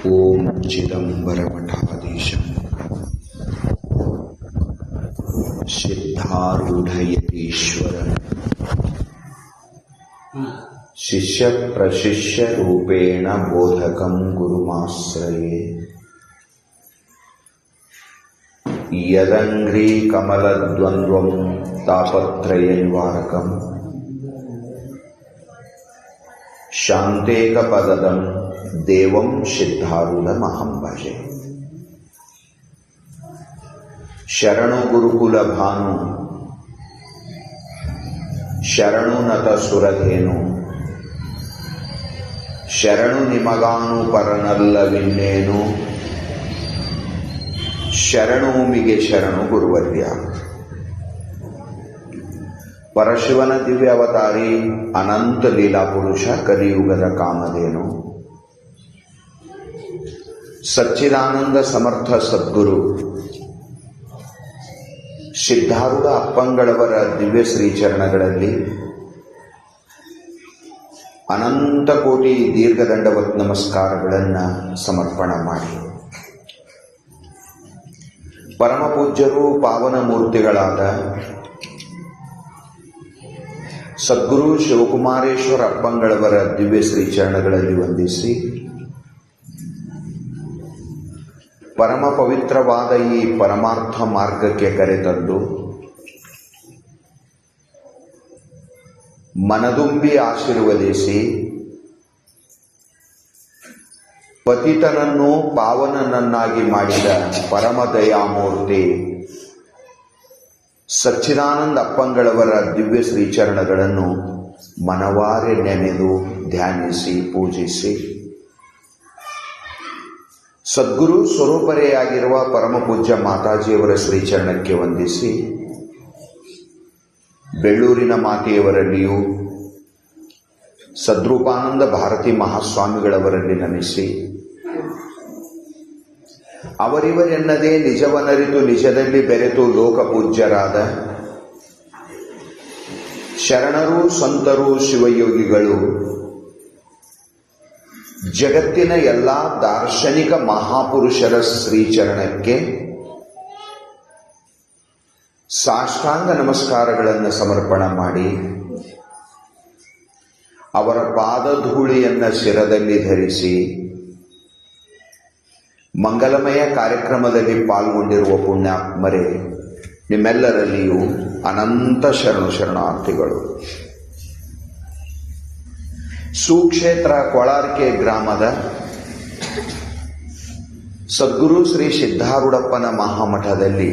ಓಂ ಚಿದಂಬರಮಠಾಧೀಶಂ ಸಿದ್ಧಾರೂಢಯತೀಶ್ವರಂ ಶಿಷ್ಯ ಪ್ರಶಿಷ್ಯ ರೂಪೇಣ ಬೋಧಕಂ ಗುರುಮಾಶ್ರಯೇ ಯದಂಗ್ರೀ ಕಮಲದ್ವಂದ್ವಂ ತಾಪತ್ರಯ ನಿವಾರಕಂ ಶಾಂತೇಕಪದಂ ದೇವಂ ಸಿದ್ಧಾರೂಢಮಹಂ ಭಜೆ. ಶರಣು ಗುರುಕುಲ ಭಾನು ಶರಣು ನತ ಸುರಧೇನು ಶರಣು ನಿಮಗಾನು ಪರನಲ್ಲವಿನ್ನೇನು ಶರಣೂಮಿಗೆ ಶರಣು ಗುರುವರ್ಯ. ಪರಶಿವನ ದಿವ್ಯ ಅವತಾರಿ ಅನಂತ ಲೀಲಾ ಪುರುಷ ಕಲಿಯುಗದ ಕಾಮಧೇನು ಸಚ್ಚಿದಾನಂದ ಸಮರ್ಥ ಸದ್ಗುರು ಸಿದ್ಧಾರೂಢ ಅಪ್ಪಂಗಳವರ ದಿವ್ಯ ಶ್ರೀಚರಣಗಳಲ್ಲಿ ಅನಂತ ಕೋಟಿ ದೀರ್ಘದಂಡವತ್ ನಮಸ್ಕಾರಗಳನ್ನು ಸಮರ್ಪಣ ಮಾಡಿ, ಪರಮ ಪೂಜ್ಯರು ಪಾವನ ಮೂರ್ತಿಗಳಾದ ಸದ್ಗುರು ಶಿವಕುಮಾರೇಶ್ವರ ಅಪ್ಪಂಗಳವರ ದಿವ್ಯ ಶ್ರೀಚರಣಗಳಲ್ಲಿ ವಂದಿಸಿ, ಪರಮ ಪವಿತ್ರವಾದ ಈ ಪರಮಾರ್ಥ ಮಾರ್ಗಕ್ಕೆ ಕರೆತಂದು ಮನದುಂಬಿ ಆಶೀರ್ವದಿಸಿ ಪತಿತನನ್ನು ಪಾವನನನ್ನಾಗಿ ಮಾಡಿದ ಪರಮ ದಯಾಮೂರ್ತಿ ಸಚ್ಚಿದಾನಂದ ಅಪ್ಪಂಗಳವರ ದಿವ್ಯ ಶ್ರೀಚರಣಗಳನ್ನು ಮನವಾರೆ ನೆನೆದು ಧ್ಯಾನಿಸಿ ಪೂಜಿಸಿ, ಸದ್ಗುರು ಸ್ವರೂಪರೆಯಾಗಿರುವ ಪರಮ ಪೂಜ್ಯ ಮಾತಾಜಿಯವರ ಶ್ರೀಚರಣಕ್ಕೆ ವಂದಿಸಿ, ಬೆಳ್ಳೂರಿನ ಮಾತೆಯವರಲ್ಲಿಯೂ ಸದ್ರೂಪಾನಂದ ಭಾರತಿ ಮಹಾಸ್ವಾಮಿಗಳವರಲ್ಲಿ ನಮಿಸಿ, ಅವರಿವರೆನ್ನದೇ ನಿಜವನರಿತು ನಿಜದಲ್ಲಿ ಬೆರೆತು ಲೋಕಪೂಜ್ಯರಾದ ಶರಣರು ಸಂತರು ಶಿವಯೋಗಿಗಳು ಜಗತ್ತಿನ ಎಲ್ಲ ದಾರ್ಶನಿಕ ಮಹಾಪುರುಷರ ಶ್ರೀಚರಣಕ್ಕೆ ಸಾಷ್ಟಾಂಗ ನಮಸ್ಕಾರಗಳನ್ನು ಸಮರ್ಪಣ ಮಾಡಿ, ಅವರ ಪಾದಧೂಳಿಯನ್ನು ಶಿರದಲ್ಲಿ ಧರಿಸಿ ಮಂಗಲಮಯ ಕಾರ್ಯಕ್ರಮದಲ್ಲಿ ಪಾಲ್ಗೊಂಡಿರುವ ಪುಣ್ಯಾತ್ಮರೇ, ನಿಮ್ಮೆಲ್ಲರಲ್ಲಿಯೂ ಅನಂತ ಶರಣಾರ್ಥಿಗಳು. ಸುಕ್ಷೇತ್ರ ಕೊಳಾರ್ಕೆ ಗ್ರಾಮದ ಸದ್ಗುರು ಶ್ರೀ ಸಿದ್ಧಾರೂಢಪ್ಪನ ಮಹಾಮಠದಲ್ಲಿ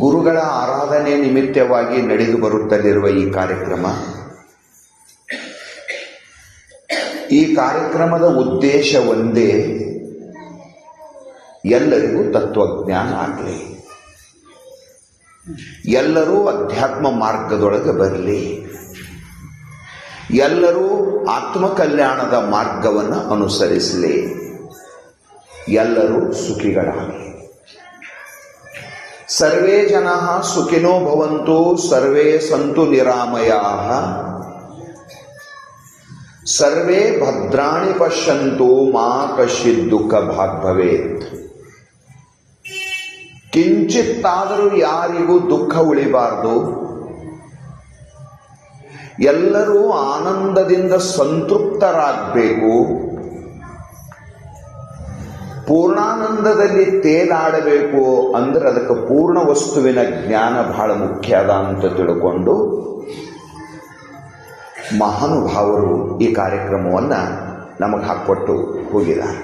ಗುರುಗಳ ಆರಾಧನೆ ನಿಮಿತ್ತವಾಗಿ ನಡೆದು ಬರುತ್ತಲಿರುವ ಈ ಕಾರ್ಯಕ್ರಮದ ಉದ್ದೇಶ ಒಂದೇ, ಎಲ್ಲರಿಗೂ ತತ್ವಜ್ಞಾನ ಆಗಲಿ, ಎಲ್ಲರೂ ಅಧ್ಯಾತ್ಮ ಮಾರ್ಗದೊಳಗೆ ಬರಲಿ, ಎಲ್ಲರೂ ಆತ್ಮಕಲ್ಯಾಣದ ಮಾರ್ಗವನ್ನು ಅನುಸರಿಸಲಿ, ಎಲ್ಲರೂ ಸುಖಿಗಳಾಗಲಿ. ಸರ್ವೇ ಜನಃ ಸುಖಿನೋ ಭವಂತು, ಸರ್ವೇ ಸಂತು ನಿರಾಮಯಾಃ, ಸರ್ವೇ ಭದ್ರಾಣಿ ಪಶ್ಯಂತು, ಮಾ ಕಶ್ಚಿತ್ ದುಃಖ ಭಾಗ್ ಭವೇತ್. ಕಿಂಚಿತ್ತಾದರೂ ಯಾರಿಗೂ ದುಃಖ ಉಳಿಬಾರದು, ಎಲ್ಲರೂ ಆನಂದದಿಂದ ಸಂತೃಪ್ತರಾಗಬೇಕು, ಪೂರ್ಣಾನಂದದಲ್ಲಿ ತೇಲಾಡಬೇಕು. ಅಂದ್ರೆ ಅದಕ್ಕೆ ಪೂರ್ಣ ವಸ್ತುವಿನ ಜ್ಞಾನ ಬಹಳ ಮುಖ್ಯ ಅದ ಅಂತ ತಿಳ್ಕೊಂಡು ಮಹಾನುಭಾವರು ಈ ಕಾರ್ಯಕ್ರಮವನ್ನು ನಮಗೆ ಹಾಕ್ಕೊಟ್ಟು ಹೋಗಿದ್ದಾರೆ.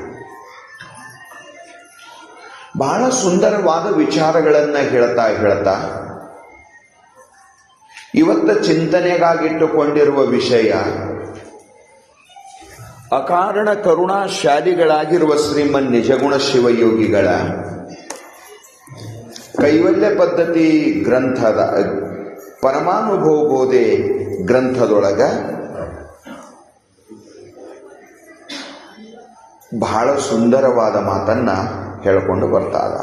ಬಹಳ ಸುಂದರವಾದ ವಿಚಾರಗಳನ್ನು ಹೇಳ್ತಾ ಇವತ್ತ ಚಿಂತನೆಗಾಗಿಟ್ಟುಕೊಂಡಿರುವ ವಿಷಯ, ಅಕಾರಣ ಕರುಣಾಶಾಲಿಗಳಾಗಿರುವ ಶ್ರೀಮನ್ ನಿಜಗುಣ ಶಿವಯೋಗಿಗಳ ಕೈವಲ್ಯ ಪದ್ಧತಿ ಗ್ರಂಥದ ಪರಮಾನುಭವ ಬೋಧೆ ಗ್ರಂಥದೊಳಗ ಬಹಳ ಸುಂದರವಾದ ಮಾತನ್ನ ಹೇಳಿಕೊಂಡು ಬರ್ತಾರ.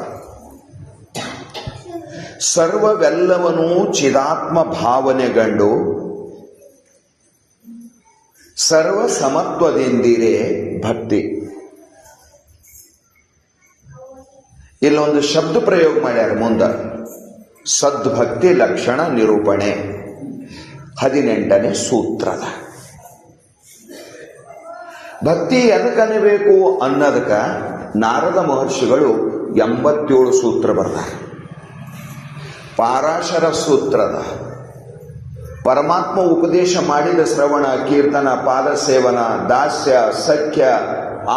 ಸರ್ವವೆಲ್ಲವನ್ನೂ ಚಿದಾತ್ಮ ಭಾವನೆಗಂಡು ಸರ್ವ ಸಮತ್ವದಿಂದಿರೇ ಭಕ್ತಿ. ಇಲ್ಲೊಂದು ಶಬ್ದ ಪ್ರಯೋಗ ಮಾಡ್ಯಾರ ಮುಂದ, ಸದ್ಭಕ್ತಿ ಲಕ್ಷಣ ನಿರೂಪಣೆ 18ನೇ ಸೂತ್ರದ. ಭಕ್ತಿ ಎದಕ್ಕನ್ನಬೇಕು ಅನ್ನೋದಕ್ಕ ನಾರದ ಮಹರ್ಷಿಗಳು 87 ಸೂತ್ರ ಬರ್ತಾರೆ. ಪಾರಾಶರ ಸೂತ್ರದ ಪರಮಾತ್ಮ ಉಪದೇಶ ಮಾಡಿದ ಶ್ರವಣ, ಕೀರ್ತನ, ಪಾದ ಸೇವನ, ದಾಸ್ಯ, ಸಖ್ಯ,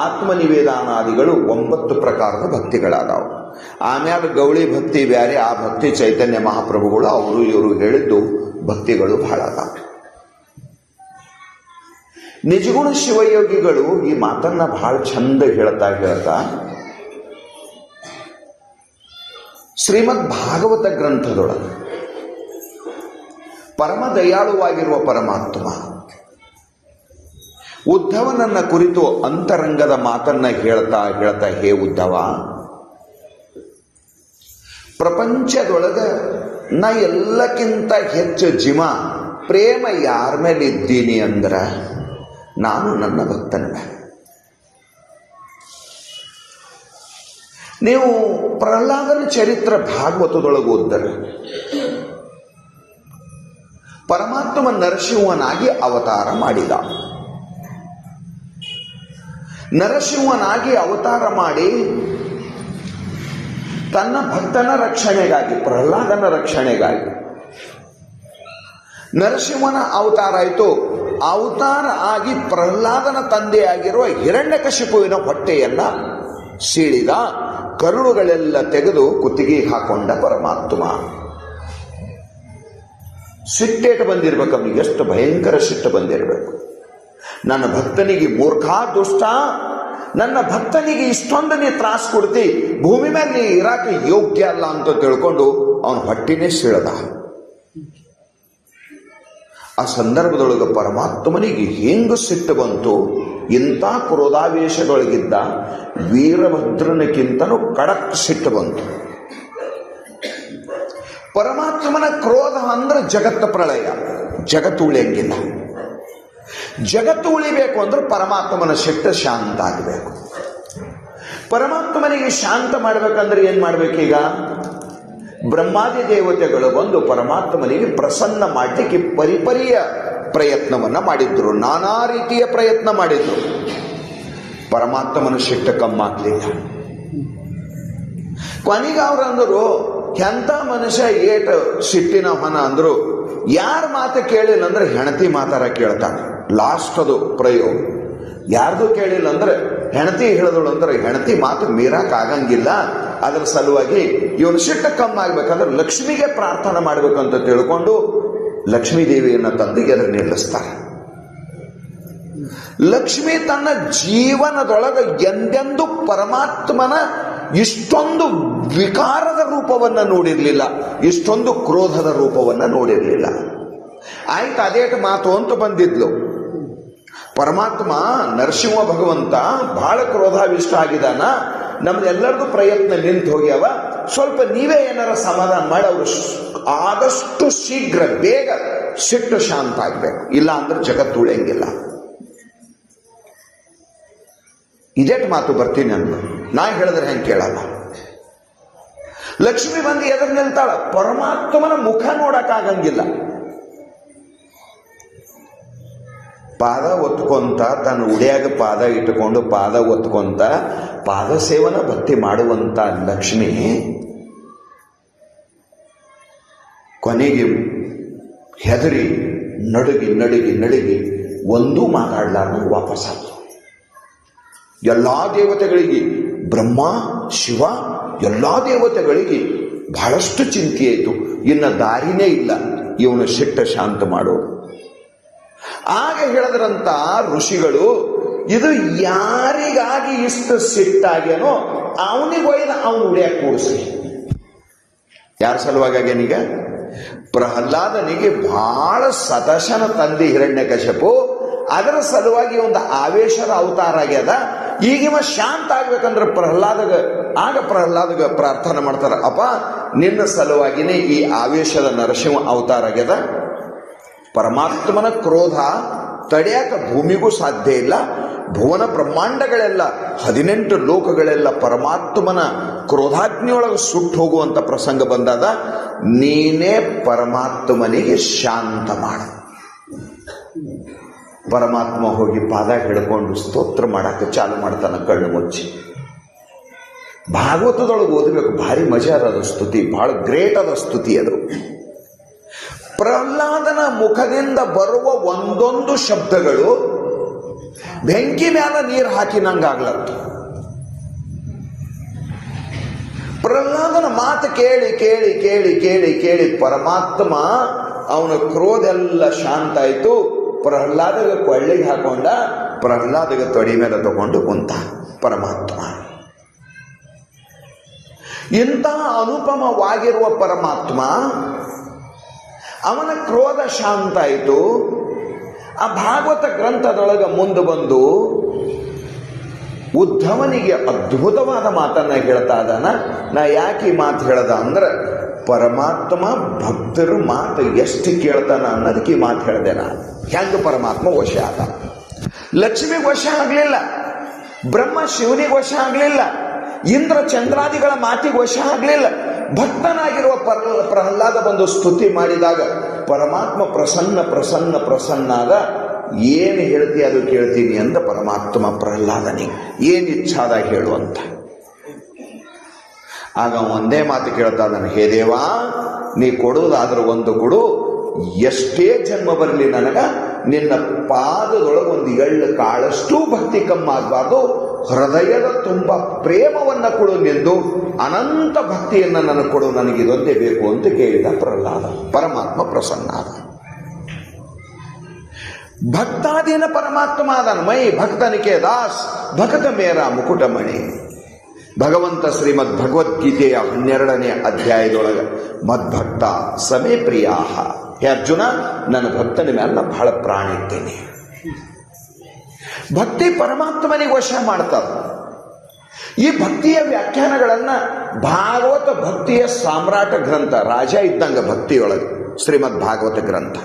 ಆತ್ಮನಿವೇದನಾದಿಗಳು 9 ಪ್ರಕಾರದ ಭಕ್ತಿಗಳಾದವು. ಆಮ್ಯಾಲ ಗೌಳಿ ಭಕ್ತಿ ಬ್ಯಾರೆ, ಆ ಭಕ್ತಿ ಚೈತನ್ಯ ಮಹಾಪ್ರಭುಗಳು ಅವರು ಇವರು ಹೇಳಿದ್ದು ಭಕ್ತಿಗಳು ಬಹಳ ಅದಾವ. ನಿಜಗುಣ ಶಿವಯೋಗಿಗಳು ಈ ಮಾತನ್ನ ಬಹಳ ಚಂದ ಹೇಳ್ತಾ ಶ್ರೀಮದ್ ಭಾಗವತ ಗ್ರಂಥದೊಳಗೆ ಪರಮ ದಯಾಳುವಾಗಿರುವ ಪರಮಾತ್ಮ ಉದ್ಧವನನ್ನ ಕುರಿತು ಅಂತರಂಗದ ಮಾತನ್ನ ಹೇಳ್ತಾ ಹೇ ಉದ್ಧವ, ಪ್ರಪಂಚದೊಳಗ ನಾ ಎಲ್ಲಕ್ಕಿಂತ ಹೆಚ್ಚು ಪ್ರೇಮ ಯಾರ ಮೇಲೆ ಇದ್ದೀನಿ ಅಂದ್ರ ನಾನು ನನ್ನ ಭಕ್ತನ. ನೀವು ಪ್ರಹ್ಲಾದನ ಚರಿತ್ರೆ ಭಾಗವತದೊಳಗೆ ಓದಿದರೆ ಪರಮಾತ್ಮ ನರಸಿಂಹನಾಗಿ ಅವತಾರ ಮಾಡಿದ. ನರಸಿಂಹನಾಗಿ ಅವತಾರ ಮಾಡಿ ತನ್ನ ಭಕ್ತನ ರಕ್ಷಣೆಗಾಗಿ, ಪ್ರಹ್ಲಾದನ ರಕ್ಷಣೆಗಾಗಿ ನರಸಿಂಹನ ಅವತಾರ ಆಯಿತು. ಅವತಾರ ಆಗಿ ಪ್ರಹ್ಲಾದನ ತಂದೆಯಾಗಿರುವ ಹಿರಣ್ಯಕಶಿಪುವಿನ ಹೊಟ್ಟೆಯನ್ನ ಸೀಳಿದ, ಕರುಳುಗಳೆಲ್ಲ ತೆಗೆದು ಕುತ್ತಿಗೆ ಹಾಕೊಂಡ ಪರಮಾತ್ಮ. ಸಿಟ್ಟೇಟು ಬಂದಿರ್ಬೇಕು ಅವನಿಗೆ, ಎಷ್ಟು ಭಯಂಕರ ಸಿಟ್ಟು ಬಂದಿರಬೇಕು. ನನ್ನ ಭಕ್ತನಿಗೆ ಮೂರ್ಖ ದುಷ್ಟ, ನನ್ನ ಭಕ್ತನಿಗೆ ಇಷ್ಟೊಂದು ನೀ ತ್ರಾಸ ಕೊಡ್ತಿ, ಭೂಮಿ ಮೇಲೆ ನೀ ಇರಾಕೆ ಯೋಗ್ಯ ಅಲ್ಲ ಅಂತ ತಿಳ್ಕೊಂಡು ಅವನ ಹೊಟ್ಟಿನೇ ಸೀಳದ. ಆ ಸಂದರ್ಭದೊಳಗೆ ಪರಮಾತ್ಮನಿಗೆ ಹೆಂಗ ಸಿಟ್ಟು ಬಂತು, ಇಂಥ ಕ್ರೋಧಾವೇಶದೊಳಗಿದ್ದ ವೀರಭದ್ರನಕ್ಕಿಂತನೂ ಕಡಕ್ ಸಿಟ್ಟು ಬಂತು. ಪರಮಾತ್ಮನ ಕ್ರೋಧ ಅಂದ್ರೆ ಜಗತ್ತ ಪ್ರಳಯ, ಜಗತ್ತು ಉಳಿಯಂಗಿಲ್ಲ. ಜಗತ್ತು ಉಳಿಬೇಕು ಅಂದ್ರೆ ಪರಮಾತ್ಮನ ಸಿಟ್ಟು ಶಾಂತ ಆಗಬೇಕು. ಪರಮಾತ್ಮನಿಗೆ ಶಾಂತ ಮಾಡಬೇಕಂದ್ರೆ ಏನ್ ಮಾಡ್ಬೇಕೀಗ? ಬ್ರಹ್ಮಾದಿ ದೇವತೆಗಳು ಬಂದು ಪರಮಾತ್ಮನಿಗೆ ಪ್ರಸನ್ನ ಮಾಡಲಿಕ್ಕೆ ಪರಿಪರಿಯ ಪ್ರಯತ್ನವನ್ನ ಮಾಡಿದ್ರು, ನಾನಾ ರೀತಿಯ ಪ್ರಯತ್ನ ಮಾಡಿದ್ರು. ಪರಮಾತ್ಮನ ಸಿಟ್ಟು ಕಮ್ಮಾಗ್ಲಿಲ್ಲ. ಕೊನೆಗೆ ಅವ್ರು ಅಂದರು, ಎಂಥ ಮನುಷ್ಯ ಏಟ ಸಿಟ್ಟಿನ ಹೊನ ಅಂದ್ರು, ಯಾರ ಮಾತು ಕೇಳಿಲ್ಲ ಅಂದ್ರೆ ಹೆಣತಿ ಮಾತಾರ ಕೇಳ್ತಾನೆ. ಲಾಸ್ಟ್ ಅದು ಪ್ರಯೋಗ. ಯಾರ್ದು ಕೇಳಿಲ್ಲ ಅಂದ್ರೆ ಹೆಣತಿ ಹೇಳಿದಳು ಅಂದ್ರೆ ಹೆಣತಿ ಮಾತು ಮೀರಾಕ್ ಆಗಂಗಿಲ್ಲ. ಅದರ ಸಲುವಾಗಿ ಇವನು ಸಿಟ್ಟು ಕಮ್ಮಾಗ್ಬೇಕಂದ್ರೆ ಲಕ್ಷ್ಮಿಗೆ ಪ್ರಾರ್ಥನೆ ಮಾಡ್ಬೇಕಂತ ತಿಳ್ಕೊಂಡು ಲಕ್ಷ್ಮೀ ದೇವಿಯನ್ನ ತಂದು ಎದುರು ನಿಲ್ಲಿಸ್ತಾರೆ. ಲಕ್ಷ್ಮಿ ತನ್ನ ಜೀವನದೊಳಗ ಎಂದೆಂದು ಪರಮಾತ್ಮನ ಇಷ್ಟೊಂದು ವಿಕಾರದ ರೂಪವನ್ನ ನೋಡಿರ್ಲಿಲ್ಲ, ಇಷ್ಟೊಂದು ಕ್ರೋಧದ ರೂಪವನ್ನ ನೋಡಿರ್ಲಿಲ್ಲ. ಆಯ್ತು, ಅದೇಟ ಮಾತು ಅಂತ ಬಂದಿದ್ಲು. ಪರಮಾತ್ಮ ನರಸಿಂಹ ಭಗವಂತ ಬಹಳ ಕ್ರೋಧಾವಿಷ್ಟ ಆಗಿದಾನ, ನಮ್ದೆಲ್ಲರದು ಪ್ರಯತ್ನ ನಿಂತು ಹೋಗ್ಯಾವ, ಸ್ವಲ್ಪ ನೀವೇ ಏನಾರ ಸಮಾಧಾನ ಮಾಡಿ ಅವರು ಆದಷ್ಟು ಶೀಘ್ರ ಬೇಗ ಸಿಟ್ಟು ಶಾಂತ ಆಗ್ಬೇಕು, ಇಲ್ಲ ಅಂದ್ರೆ ಜಗತ್ತು ಉಳಿಯಂಗಿಲ್ಲ. ಇದೇಟ್ ಮಾತು ಬರ್ತೀನಿ ಅಂದ್ರು. ನಾ ಹೇಳಿದ್ರೆ ಹೆಂಗೆ ಕೇಳಲ್ಲ. ಲಕ್ಷ್ಮಿ ಬಂದು ಎದುರು ನಿಲ್ತಾಳ, ಪರಮಾತ್ಮನ ಮುಖ ನೋಡಕ್ಕಾಗಂಗಿಲ್ಲ. ಪಾದ ಒತ್ಕೊಂತ ತನ್ನ ಉಡಿಯಾಗ ಪಾದ ಇಟ್ಟುಕೊಂಡು ಪಾದ ಒತ್ಕೊಂತ ಪಾದ ಸೇವನ ಭಕ್ತಿ ಮಾಡುವಂತ ಲಕ್ಷ್ಮಿ ಕೊನೆಗೆ ಹೆದರಿ ನಡುಗಿ ನಡುಗಿ ನಡುಗಿ ಒಂದೂ ಮಾತಾಡ್ಲಾರ್ದು ವಾಪಸ್ ಆದ್ರು. ಎಲ್ಲಾ ದೇವತೆಗಳಿಗೆ, ಬ್ರಹ್ಮ ಶಿವ ಎಲ್ಲಾ ದೇವತೆಗಳಿಗೆ ಬಹಳಷ್ಟು ಚಿಂತೆ ಆಯಿತು. ಇನ್ನು ದಾರಿನೇ ಇಲ್ಲ ಇವನು ಸಿಟ್ಟ ಶಾಂತ ಮಾಡೋದು. ಆಗ ಹೇಳಿದ್ರಂತ ಋಷಿಗಳು, ಇದು ಯಾರಿಗಾಗಿ ಇಷ್ಟು ಸಿಟ್ಟಾಗ್ಯಾನೋ ಅವನಿಗೆ ಒಯ್ದ ಅವನು ಉಡಿಯಾಕ ಕೂಡಿಸಿ. ಯಾರ ಸಲುವಾಗಿ ಆಗ್ಯಾನೀಗ? ಪ್ರಹ್ಲಾದನಿಗೆ ಬಹಳ ಸದಶನ ತಂದೆ ಹಿರಣ್ಯಕಶಿಪು, ಅದರ ಸಲುವಾಗಿ ಒಂದು ಆವೇಶದ ಅವತಾರ ಆಗ್ಯದ. ಈಗಿವ ಶಾಂತ ಆಗ್ಬೇಕಂದ್ರೆ ಪ್ರಹ್ಲಾದಗ ಪ್ರಾರ್ಥನೆ ಮಾಡ್ತಾರ, ಅಪ್ಪ ನಿನ್ನ ಸಲುವಾಗಿನೇ ಈ ಆವೇಶದ ನರಸಿಂಹ ಅವತಾರ ಆಗ್ಯದ. ಪರಮಾತ್ಮನ ಕ್ರೋಧ ತಡೆಯಕ ಭೂಮಿಗೂ ಸಾಧ್ಯ ಇಲ್ಲ. ಭುವನ ಬ್ರಹ್ಮಾಂಡಗಳೆಲ್ಲ 18 ಲೋಕಗಳೆಲ್ಲ ಪರಮಾತ್ಮನ ಕ್ರೋಧಾಗ್ನಿಯೊಳಗೆ ಸುಟ್ಟು ಹೋಗುವಂತ ಪ್ರಸಂಗ ಬಂದಾಗ ನೀನೇ ಪರಮಾತ್ಮನಿಗೆ ಶಾಂತ ಮಾಡು. ಪರಮಾತ್ಮ ಹೋಗಿ ಪಾದ ಹಿಡ್ಕೊಂಡು ಸ್ತೋತ್ರ ಮಾಡಕ್ಕೆ ಚಾಲು ಮಾಡ್ತಾನ ಕಣ್ಣು ಮುಚ್ಚಿ. ಭಾಗವತದೊಳಗೆ ಓದಬೇಕು, ಭಾರಿ ಮಜಾ ಅದ ಸ್ತುತಿ, ಬಹಳ ಗ್ರೇಟ್ ಅದ ಸ್ತುತಿ ಅದು. ಪ್ರಹ್ಲಾದನ ಮುಖದಿಂದ ಬರುವ ಒಂದೊಂದು ಶಬ್ದಗಳು ಬೆಂಕಿ ಮ್ಯಾಲ ನೀರು ಹಾಕಿನಂಗಾಗ್ಲತ್ತ. ಪ್ರಹ್ಲಾದನ ಮಾತು ಕೇಳಿ ಕೇಳಿ ಕೇಳಿ ಕೇಳಿ ಕೇಳಿ ಪರಮಾತ್ಮ ಅವನ ಕ್ರೋಧ ಎಲ್ಲ ಶಾಂತ ಆಯ್ತು. ಪ್ರಹ್ಲಾದಗ ಕೊಳ್ಳಿಗೆ ಹಾಕೊಂಡ, ಪ್ರಹ್ಲಾದಗ ತೊಡಿ ಮೇಲೆ ತಗೊಂಡು ಕುಂತ ಪರಮಾತ್ಮ. ಇಂತಹ ಅನುಪಮವಾಗಿರುವ ಪರಮಾತ್ಮ ಅವನ ಕ್ರೋಧ ಶಾಂತ ಆಯಿತು. ಆ ಭಾಗವತ ಗ್ರಂಥದೊಳಗೆ ಮುಂದೆ ಬಂದು ಉದ್ಧವನಿಗೆ ಅದ್ಭುತವಾದ ಮಾತನ್ನ ಹೇಳ್ತಾ ಇದ್ದಾನ. ನಾ ಯಾಕೆ ಈ ಮಾತು ಹೇಳ್ದ ಅಂದ್ರೆ, ಪರಮಾತ್ಮ ಭಕ್ತರು ಮಾತು ಎಷ್ಟು ಕೇಳ್ತಾನ ಅನ್ನೋದಕ್ಕೆ ಈ ಮಾತು ಹೇಳ್ದೆ ನಾನು. ಹೆಂಗ ಪರಮಾತ್ಮ ವಶ ಆದ? ಲಕ್ಷ್ಮಿಗೆ ವಶ ಆಗಲಿಲ್ಲ, ಬ್ರಹ್ಮ ಶಿವನಿಗೆ ವಶ ಆಗಲಿಲ್ಲ, ಇಂದ್ರ ಚಂದ್ರಾದಿಗಳ ಮಾತಿಗೆ ವಶ ಆಗಲಿಲ್ಲ. ಭಕ್ತನಾಗಿರುವ ಪ್ರಹ್ಲಾದ ಬಂದು ಸ್ತುತಿ ಮಾಡಿದಾಗ ಪರಮಾತ್ಮ ಪ್ರಸನ್ನ ಪ್ರಸನ್ನ ಪ್ರಸನ್ನಾದ. ಏನು ಹೇಳ್ತೀಯ ಅದು ಕೇಳ್ತೀನಿ ಅಂತ ಪರಮಾತ್ಮ ಪ್ರಹ್ಲಾದನಿಗೆ ಏನು ಇಚ್ಛಾದ ಹೇಳುವಂತ. ಆಗ ಒಂದೇ ಮಾತು ಕೇಳ್ತಾ ಇದ್ದಾನೆ, ಹೇ ದೇವಾ, ನೀ ಕೊಡುವುದಾದ್ರೂ ಒಂದು ಕೊಡು, ಎಷ್ಟೇ ಜನ್ಮ ಬರಲಿ ನನಗ ನಿನ್ನ ಪಾದದೊಳಗೆ ಒಂದು ಎಳ್ಳು ಕಾಳಷ್ಟು ಭಕ್ತಿ ಕಮ್ಮಾಗಬಾರ್ದು, ಹೃದಯದ ತುಂಬ ಪ್ರೇಮವನ್ನ ಕೊಡು ಎಂದು ಅನಂತ ಭಕ್ತಿಯನ್ನ ನನಗೆ ಕೊಡು, ನನಗಿದೊಂದೇ ಬೇಕು ಅಂತ ಕೇಳಿದ ಪ್ರಹ್ಲಾದ. ಪರಮಾತ್ಮ ಪ್ರಸನ್ನಾದ. ಭಕ್ತಾಧೀನ ಪರಮಾತ್ಮ ಆದನ. ಮೈ ಭಕ್ತನಿಕೆ ದಾಸ್ ಭಕ್ತ ಮೇರ ಮುಕುಟಮಣಿ. ಭಗವಂತ ಶ್ರೀಮದ್ ಭಗವದ್ಗೀತೆಯ 12ನೇ ಅಧ್ಯಾಯದೊಳಗೆ ಮದ್ಭಕ್ತ ಸಮೇ ಪ್ರಿಯಾಹ. ಹೇ ಅರ್ಜುನ, ನನ್ನ ಭಕ್ತನ ಮೇಲೆ ನಾನು ಬಹಳ ಪ್ರಾಣ ಇದ್ದೇನೆ. ಭಕ್ತಿ ಪರಮಾತ್ಮನಿಗೆ ವಶ ಮಾಡ್ತಾರೆ. ಈ ಭಕ್ತಿಯ ವ್ಯಾಖ್ಯಾನಗಳನ್ನ ಭಾಗವತ ಭಕ್ತಿಯ ಸಾಮ್ರಾಟ ಗ್ರಂಥ, ರಾಜ ಇದ್ದಂಗ ಭಕ್ತಿಯೊಳಗೆ ಶ್ರೀಮದ್ ಭಾಗವತ ಗ್ರಂಥ.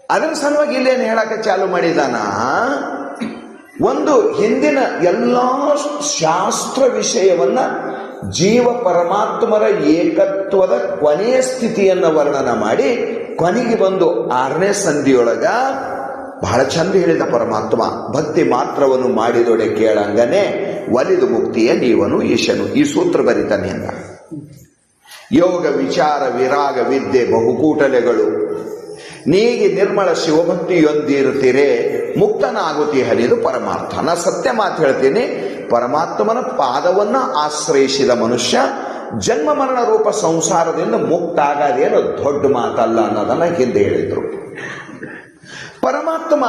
ಅದರ ಸಲುವಾಗಿ ಇಲ್ಲೇನು ಹೇಳಕ್ಕೆ ಚಾಲು ಮಾಡಿದಾನ, ಒಂದು ಹಿಂದಿನ ಎಲ್ಲ ಶಾಸ್ತ್ರ ವಿಷಯವನ್ನ ಜೀವ ಪರಮಾತ್ಮರ ಏಕತ್ವದ ಕೊನೆಯ ಸ್ಥಿತಿಯನ್ನು ವರ್ಣನ ಮಾಡಿ ಕೊನೆಗೆ ಬಂದು 6ನೇ ಸಂಧಿಯೊಳಗ ಬಹಳ ಚಂದ ಹೇಳಿದ ಪರಮಾತ್ಮ, ಭಕ್ತಿ ಮಾತ್ರವನ್ನು ಮಾಡಿದೊಡೆ ಕೇಳಂಗನೆ ಒಲಿದು ಮುಕ್ತಿಯ ನೀವನು ಈಶನು. ಈ ಸೂತ್ರ ಬರಿತಾನೆ ಅಂದ. ಯೋಗ ವಿಚಾರ ವಿರಾಗ ವಿದ್ಯೆ ಬಹುಕೂಟಲೆಗಳು ನೀಗಿ ನಿರ್ಮಲ ಶಿವಭಕ್ತಿಯೊಂದಿರುತ್ತೀರೇ ಮುಕ್ತನಾಗುತ್ತಿ ಹರಿದು ಪರಮಾರ್ಥ. ನಾ ಸತ್ಯ ಮಾತು ಹೇಳ್ತೀನಿ, ಪರಮಾತ್ಮನ ಪಾದವನ್ನ ಆಶ್ರಯಿಸಿದ ಮನುಷ್ಯ ಜನ್ಮ ಮರಣ ರೂಪ ಸಂಸಾರದಿಂದ ಮುಕ್ತ ಆಗೋದೇನು ದೊಡ್ಡ ಮಾತಲ್ಲ ಅನ್ನೋದನ್ನ ಹಿಂದೆ ಹೇಳಿದ್ರು. ಪರಮಾತ್ಮ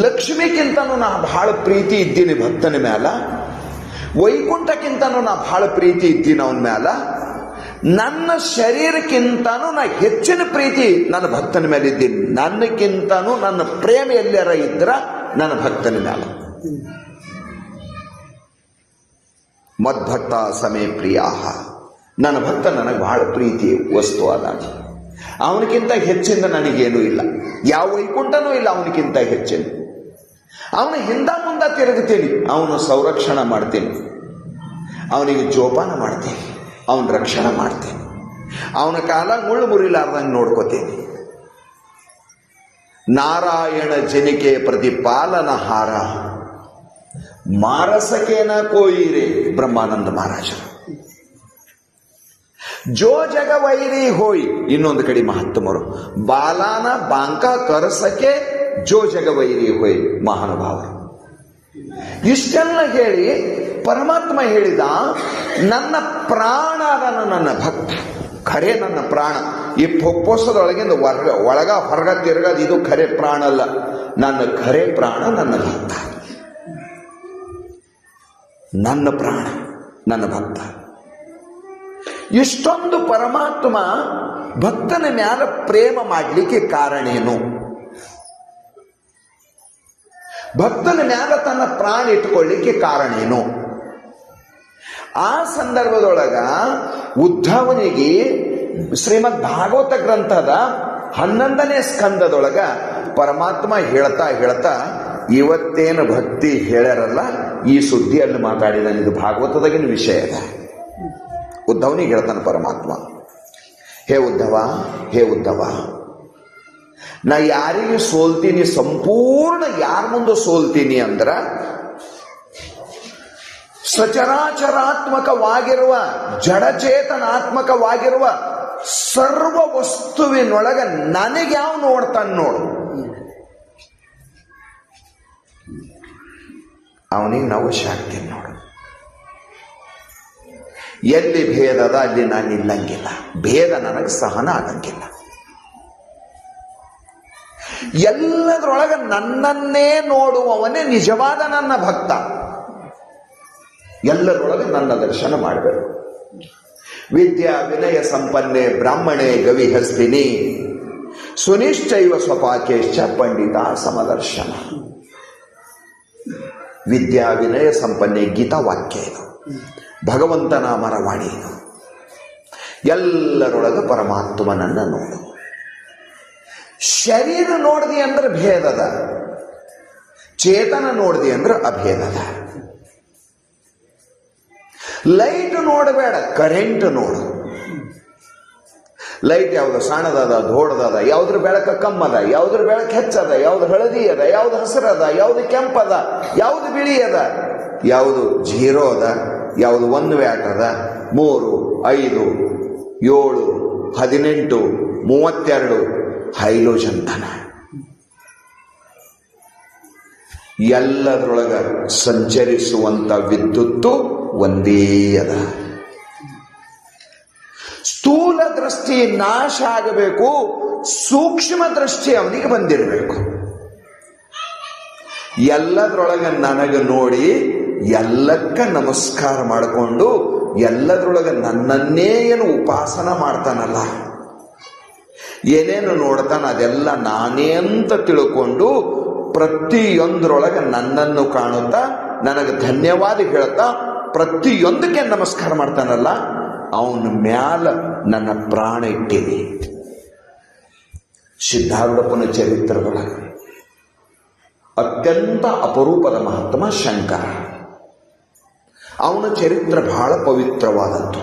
ಲಕ್ಷ್ಮಿಗಿಂತನೂ ನಾ ಬಹಳ ಪ್ರೀತಿ ಇದ್ದೀನಿ ಭಕ್ತನ ಮ್ಯಾಲ, ವೈಕುಂಠಕ್ಕಿಂತನೂ ನಾ ಬಹಳ ಪ್ರೀತಿ ಇದ್ದೀನಿ ಅವನ ಮ್ಯಾಲ, ನನ್ನ ಶರೀರಕ್ಕಿಂತನೂ ನಾ ಹೆಚ್ಚಿನ ಪ್ರೀತಿ ನನ್ನ ಭಕ್ತನ ಮೇಲೆ ಇದ್ದೀನಿ. ನನ್ನಕ್ಕಿಂತನೂ ನನ್ನ ಪ್ರೇಮ ಎಲ್ಲರ ಇದ್ರ ನನ್ನ ಭಕ್ತನ ಮ್ಯಾಲ. ಮದ್ಭಕ್ತ ಸಮೇ ಪ್ರಿಯಾಹ. ನನ್ನ ಭಕ್ತ ನನಗೆ ಬಹಳ ಪ್ರೀತಿ ವಸ್ತು ಅದಾನ. ಅವನಿಗಿಂತ ಹೆಚ್ಚಿಂದ ನನಗೇನೂ ಇಲ್ಲ, ಯಾವ ವೈಕುಂಠನೂ ಇಲ್ಲ ಅವನಿಗಿಂತ ಹೆಚ್ಚಿನ. ಅವನ ಹಿಂದ ಮುಂದ ತಿರುಗುತ್ತೀನಿ, ಅವನು ಸಂರಕ್ಷಣೆ ಮಾಡ್ತೀನಿ, ಅವನಿಗೆ ಜೋಪಾನ ಮಾಡ್ತೀನಿ, ಅವನ ರಕ್ಷಣೆ ಮಾಡ್ತೀನಿ, ಅವನ ಕಾಲ ಮುಳ್ಳು ಮುರಿಲಾರ್ದಂಗೆ ನೋಡ್ಕೋತೀನಿ. ನಾರಾಯಣ ಜನಿಕೆ ಪ್ರತಿಪಾಲನ ಹಾರ ಮಾರಸಕೇನ ಕೋಯಿರೆ ಬ್ರಹ್ಮಾನಂದ ಮಹಾರಾಜರು. ಜೋ ಜಗ ವೈರಿ ಹೋಯ್, ಇನ್ನೊಂದು ಕಡೆ ಮಹಾತ್ಮರು ಬಾಲಾನ ಬಾಂಕ ಕರಸಕೆ ಜೋ ಜಗ ವೈರಿ ಹೋಯ್ ಮಹಾನುಭಾವರು. ಇಷ್ಟೆಲ್ಲ ಹೇಳಿ ಪರಮಾತ್ಮ ಹೇಳಿದ, ನನ್ನ ಪ್ರಾಣ ಅದನ್ನು ನನ್ನ ಭಕ್ತ, ಖರೆ ನನ್ನ ಪ್ರಾಣ. ಈ ಪೊಪ್ಪೊಸದೊಳಗಿಂದ ಒಳಗ ಹೊರಗ ತಿರುಗದು ಇದು ಖರೆ ಪ್ರಾಣ ಅಲ್ಲ, ನನ್ನ ಖರೆ ಪ್ರಾಣ ನನ್ನ ಭಕ್ತ, ನನ್ನ ಪ್ರಾಣ ನನ್ನ ಭಕ್ತ. ಇಷ್ಟೊಂದು ಪರಮಾತ್ಮ ಭಕ್ತನ ಮ್ಯಾಲ ಪ್ರೇಮ ಮಾಡಲಿಕ್ಕೆ ಕಾರಣೇನು? ಭಕ್ತನ ಮ್ಯಾಲ ತನ್ನ ಪ್ರಾಣ ಇಟ್ಕೊಳ್ಳಿಕ್ಕೆ ಕಾರಣೇನು? ಆ ಸಂದರ್ಭದೊಳಗ ಉದ್ಧವನಿಗೆ ಶ್ರೀಮದ್ ಭಾಗವತ ಗ್ರಂಥದ 11ನೇ ಸ್ಕಂದದೊಳಗ ಪರಮಾತ್ಮ ಹೇಳ್ತಾ ಇವತ್ತೇನು ಭಕ್ತಿ ಹೇಳ್ಯಾರಲ್ಲ ಈ ಸುದ್ದಿಯಲ್ಲಿ ಮಾತಾಡಿದ ಇದು ಭಾಗವತದಾಗಿನ ವಿಷಯ ಅದ. ಉದ್ಧವನಿಗೆ ಹೇಳ್ತಾನೆ ಪರಮಾತ್ಮ, ಹೇ ಉದ್ಧವ, ನಾ ಯಾರಿಗೆ ಸೋಲ್ತೀನಿ, ಸಂಪೂರ್ಣ ಯಾರ ಮುಂದೆ ಸೋಲ್ತೀನಿ ಅಂದ್ರ ಸಚರಾಚರಾತ್ಮಕವಾಗಿರುವ ಜಡಚೇತನಾತ್ಮಕವಾಗಿರುವ ಸರ್ವ ವಸ್ತುವಿನೊಳಗ ನನಗೆ ಯಾವ ನೋಡ್ತಾನೆ ನೋಡು, ಅವನಿಗೆ ನಾವು ವಶ ಆಗ್ತೀನಿ ನೋಡು. ಎಲ್ಲಿ ಭೇದದ ಅಲ್ಲಿ ನಾನು ನಿಲ್ಲಂಗಿಲ್ಲ, ಭೇದ ನನಗೆ ಸಹನ ಆಗಂಗಿಲ್ಲ. ಎಲ್ಲದರೊಳಗ ನನ್ನನ್ನೇ ನೋಡುವವನೇ ನಿಜವಾದ ನನ್ನ ಭಕ್ತ. ಎಲ್ಲರೊಳಗೆ ನನ್ನ ದರ್ಶನ ಮಾಡಬೇಕು. ವಿದ್ಯಾ ವಿನಯ ಸಂಪನ್ನೆ ಬ್ರಾಹ್ಮಣೇ ಗವಿಹಸ್ತಿನಿ ಸುನಿಶ್ಚೈವ ಸ್ವಪಾಕೇಶ್ಚ ಪಂಡಿತ ಸಮದರ್ಶನ. ವಿದ್ಯಾ ವಿನಯ ಸಂಪನ್ನೆ ಗೀತಾವಾಕ್ಯ ಇದು, ಭಗವಂತನ ಮರವಾಣಿ ಇದು. ಎಲ್ಲರೊಳಗೆ ಪರಮಾತ್ಮನನ್ನ ನೋಡು. ಶರೀರ ನೋಡಿದಿ ಅಂದ್ರೆ ಭೇದದ, ಚೇತನ ನೋಡಿದಿ ಅಂದ್ರೆ ಅಭೇದದ. ಲೈಟ್ ನೋಡಬೇಡ, ಕರೆಂಟ್ ನೋಡು. ಲೈಟ್ ಯಾವ್ದು ಸಣ್ಣದದ ದೊಡ್ಡದದ, ಯಾವ್ದ್ರ ಬೆಳಕ ಕಮ್ಮದ, ಯಾವ್ದ್ರ ಬೆಳಕು ಹೆಚ್ಚದ, ಯಾವ್ದು ಹಳದಿ ಅದ, ಯಾವ್ದು ಹಸಿರದ, ಯಾವ್ದು ಕೆಂಪದ, ಯಾವ್ದು ಬಿಳಿ ಅದ, ಯಾವುದು 0 ಅದ, ಯಾವುದು 1 ವ್ಯಾಟ್ ಅದ, 3, 5, 7, 18, 32 ಹೈಲೋಜನ್ ತನ. ಎಲ್ಲದರೊಳಗ ಸಂಚರಿಸುವಂತ ವಿದ್ಯುತ್ತು ಒಂದೇ ಅದ. ಸ್ಥೂಲ ದೃಷ್ಟಿ ನಾಶ ಆಗಬೇಕು, ಸೂಕ್ಷ್ಮ ದೃಷ್ಟಿ ಅವನಿಗೆ ಬಂದಿರಬೇಕು. ಎಲ್ಲದರೊಳಗೆ ನನಗೆ ನೋಡಿ ಎಲ್ಲಕ್ಕ ನಮಸ್ಕಾರ ಮಾಡಿಕೊಂಡು ಎಲ್ಲದರೊಳಗೆ ನನ್ನನ್ನೇ ಏನು ಉಪಾಸನ ಮಾಡ್ತಾನಲ್ಲ, ಏನೇನು ನೋಡ್ತಾನ ಅದೆಲ್ಲ ನಾನೇ ಅಂತ ತಿಳ್ಕೊಂಡು ಪ್ರತಿಯೊಂದರೊಳಗೆ ನನ್ನನ್ನು ಕಾಣುತ್ತಾ ನನಗೆ ಧನ್ಯವಾದ ಹೇಳ್ತಾ ಪ್ರತಿಯೊಂದಕ್ಕೆ ನಮಸ್ಕಾರ ಮಾಡ್ತಾನಲ್ಲ, ಅವನ ಮ್ಯಾಲ ನನ್ನ ಪ್ರಾಣ ಇಟ್ಟೀನಿ. ಸಿದ್ಧಾರೂಢಪ್ಪನ ಚರಿತ್ರದೊಳಗೆ ಅತ್ಯಂತ ಅಪರೂಪದ ಮಹಾತ್ಮ ಶಂಕರ. ಅವನ ಚರಿತ್ರೆ ಬಹಳ ಪವಿತ್ರವಾದದ್ದು.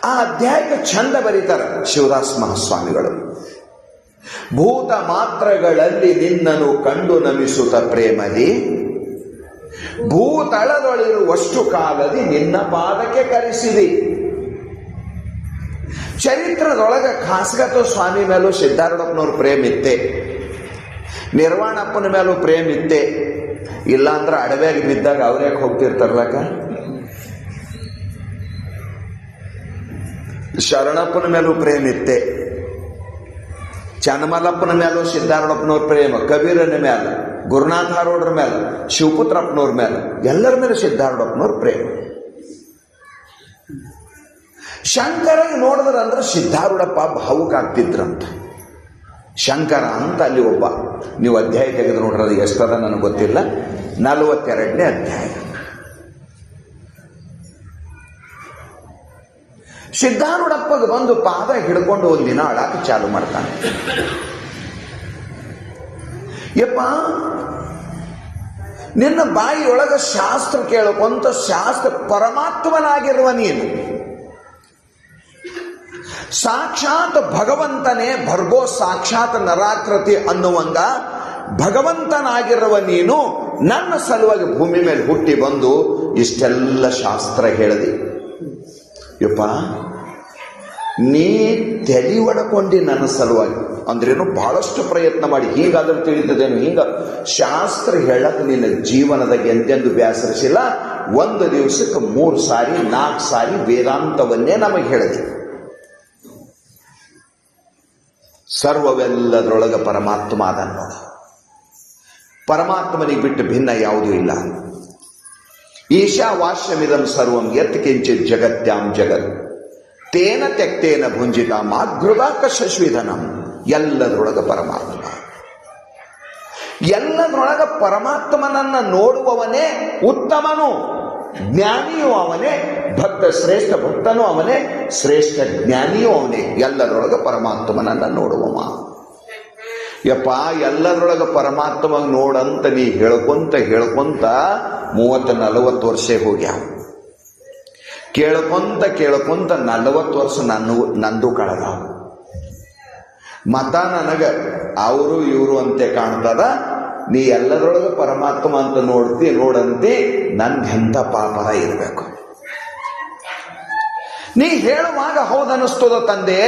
ಆ ಅಧ್ಯಾಯಕ್ಕೆ ಚಂದ ಬರೀತಾರೆ ಶಿವದಾಸ್ ಮಹಾಸ್ವಾಮಿಗಳು. ಭೂತ ಮಾತ್ರಗಳಲ್ಲಿ ನಿನ್ನನ್ನು ಕಂಡು ನಮಿಸುತ್ತ ಪ್ರೇಮದಿ, ಭೂತಳದೊಳಿರುವಷ್ಟು ಕಾಲದಿ ನಿನ್ನ ಪಾದಕ್ಕೆ ಕರೆಸಿದಿ. ಚರಿತ್ರದೊಳಗ ಖಾಸಗತ ಸ್ವಾಮಿ ಮೇಲೂ ಸಿದ್ಧಾರೂಢಪ್ಪನವ್ರ ಪ್ರೇಮ ಇತ್ತೆ, ನಿರ್ವಾಣಪ್ಪನ ಮೇಲೂ ಪ್ರೇಮ ಇತ್ತೆ. ಇಲ್ಲಾಂದ್ರೆ ಅಡವ್ಯಾಗಿ ಬಿದ್ದಾಗ ಅವ್ರ್ಯಾಕೆ ಹೋಗ್ತಿರ್ತಾರಲ್ಲಕ. ಶರಣಪ್ಪನ ಮೇಲೂ ಪ್ರೇಮ ಇತ್ತೆ, ಚನ್ನಮಲ್ಲಪ್ಪನ ಮೇಲೂ ಸಿದ್ಧಾರೂಢಪ್ಪನವ್ರ ಪ್ರೇಮ, ಕಬೀರನ ಮೇಲೆ, ಗುರುನಾಥಾರೋಡ್ರ ಮೇಲೆ, ಶಿವಪುತ್ರಪ್ಪನವ್ರ ಮೇಲೆ, ಎಲ್ಲರ ಮೇಲೆ ಸಿದ್ಧಾರೂಢಪ್ಪನವ್ರ ಪ್ರೇಮ. ಶಂಕರಗೆ ನೋಡಿದ್ರಂದ್ರೆ ಸಿದ್ಧಾರೂಢಪ್ಪ ಭಾವುಕ ಆಗ್ತಿದ್ರಂತ. ಶಂಕರ ಅಂತ ಅಲ್ಲಿ ಒಬ್ಬ, ನೀವು ಅಧ್ಯಾಯ ತೆಗೆದು ನೋಡ್ರದ ಎಷ್ಟದ ನನಗೆ ಗೊತ್ತಿಲ್ಲ, 42ನೇ ಅಧ್ಯಾಯ. ಸಿದ್ಧಾರೂಢಪ್ಪಗೆ ಬಂದು ಪಾದ ಹಿಡ್ಕೊಂಡು ಒಂದಿನ ಅಳಾಕ ಚಾಲು ಮಾಡ್ತಾನೆ. ಯಪ್ಪ, ನಿನ್ನ ಬಾಯಿಯೊಳಗ ಶಾಸ್ತ್ರ ಕೇಳಕೊಂತ ಶಾಸ್ತ್ರ ಪರಮಾತ್ಮನಾಗಿರುವ ನೀನು, ಸಾಕ್ಷಾತ್ ಭಗವಂತನೇ ಭರ್ಗೋ ಸಾಕ್ಷಾತ್ ನರಾಕೃತಿ ಅನ್ನುವಂಗ ಭಗವಂತನಾಗಿರುವ ನೀನು ನನ್ನ ಸಲುವಾಗಿ ಭೂಮಿ ಮೇಲೆ ಹುಟ್ಟಿ ಬಂದು ಇಷ್ಟೆಲ್ಲ ಶಾಸ್ತ್ರ ಹೇಳಿದಿ. ಯಪ್ಪ, ನೀ ತಲೆ ಒಡಕೊಂಡಿ ನನ್ನ ಸಲುವಾಗಿ ಅಂದ್ರೇನು ಬಹಳಷ್ಟು ಪ್ರಯತ್ನ ಮಾಡಿ ಹೀಗಾದ್ರೂ ತಿಳಿತದೇನು, ಹಿಂಗ ಶಾಸ್ತ್ರ ಹೇಳಕ್ ನಿನ್ನ ಜೀವನದಾಗ ಎಂದೆಂದು ಬ್ಯಾಸರಿಸಿಲ್ಲ. ಒಂದು ದಿವಸಕ್ಕೆ 3 ಸಾರಿ 4 ಸಾರಿ ವೇದಾಂತವನ್ನೇ ನಮಗೆ ಹೇಳಿದೆ. ಸರ್ವವೆಲ್ಲದರೊಳಗ ಪರಮಾತ್ಮ ಅದನ್ನು, ಪರಮಾತ್ಮನಿಗೆ ಬಿಟ್ಟು ಭಿನ್ನ ಯಾವುದೂ ಇಲ್ಲ. ಈಶಾವಾಸ್ಯಮಿದಂ ಸರ್ವಂ ಯತ್ ಕಿಂಚಿತ್ ಜಗತ್ಯಾಂ ಜಗತ್ ತೇನ ತ್ಯಕ್ತೇನ ಭುಂಜಿತ ಮಾಗೃದಾಕ ಶಶ್ವಿಧನಂ. ಎಲ್ಲದರೊಳಗ ಪರಮಾತ್ಮ, ಎಲ್ಲದರೊಳಗ ಪರಮಾತ್ಮನನ್ನ ನೋಡುವವನೇ ಉತ್ತಮನು, ಜ್ಞಾನಿಯೂ ಅವನೇ, ಭಕ್ತ ಶ್ರೇಷ್ಠ ಭಕ್ತನೂ ಅವನೇ, ಶ್ರೇಷ್ಠ ಜ್ಞಾನಿಯೂ ಅವನೇ. ಎಲ್ಲರೊಳಗೆ ಪರಮಾತ್ಮನನ್ನ ನೋಡುವವ. ಯಪ್ಪ ಎಲ್ಲರೊಳಗೆ ಪರಮಾತ್ಮ ನೋಡಂತ ನೀ ಹೇಳ್ಕೊಂತ 30-40 ವರ್ಷ ಹೋಗ್ಯಾವ. ಕೇಳ್ಕೊಂತ 40 ವರ್ಷ ನಂದು ಕಳೆದಾವ. ಮತ ನನಗ ಅವರು ಇವರು ಅಂತೆ ಕಾಣ್ತದ. ನೀ ಎಲ್ಲರೊಳಗೆ ಪರಮಾತ್ಮ ಅಂತ ನೋಡಂತಿ ನನ್ಗೆಂತ ಪಾಪರ ಇರಬೇಕು. ನೀ ಹೇಳುವಾಗ ಹೌದನಿಸ್ತದ ತಂದೆ.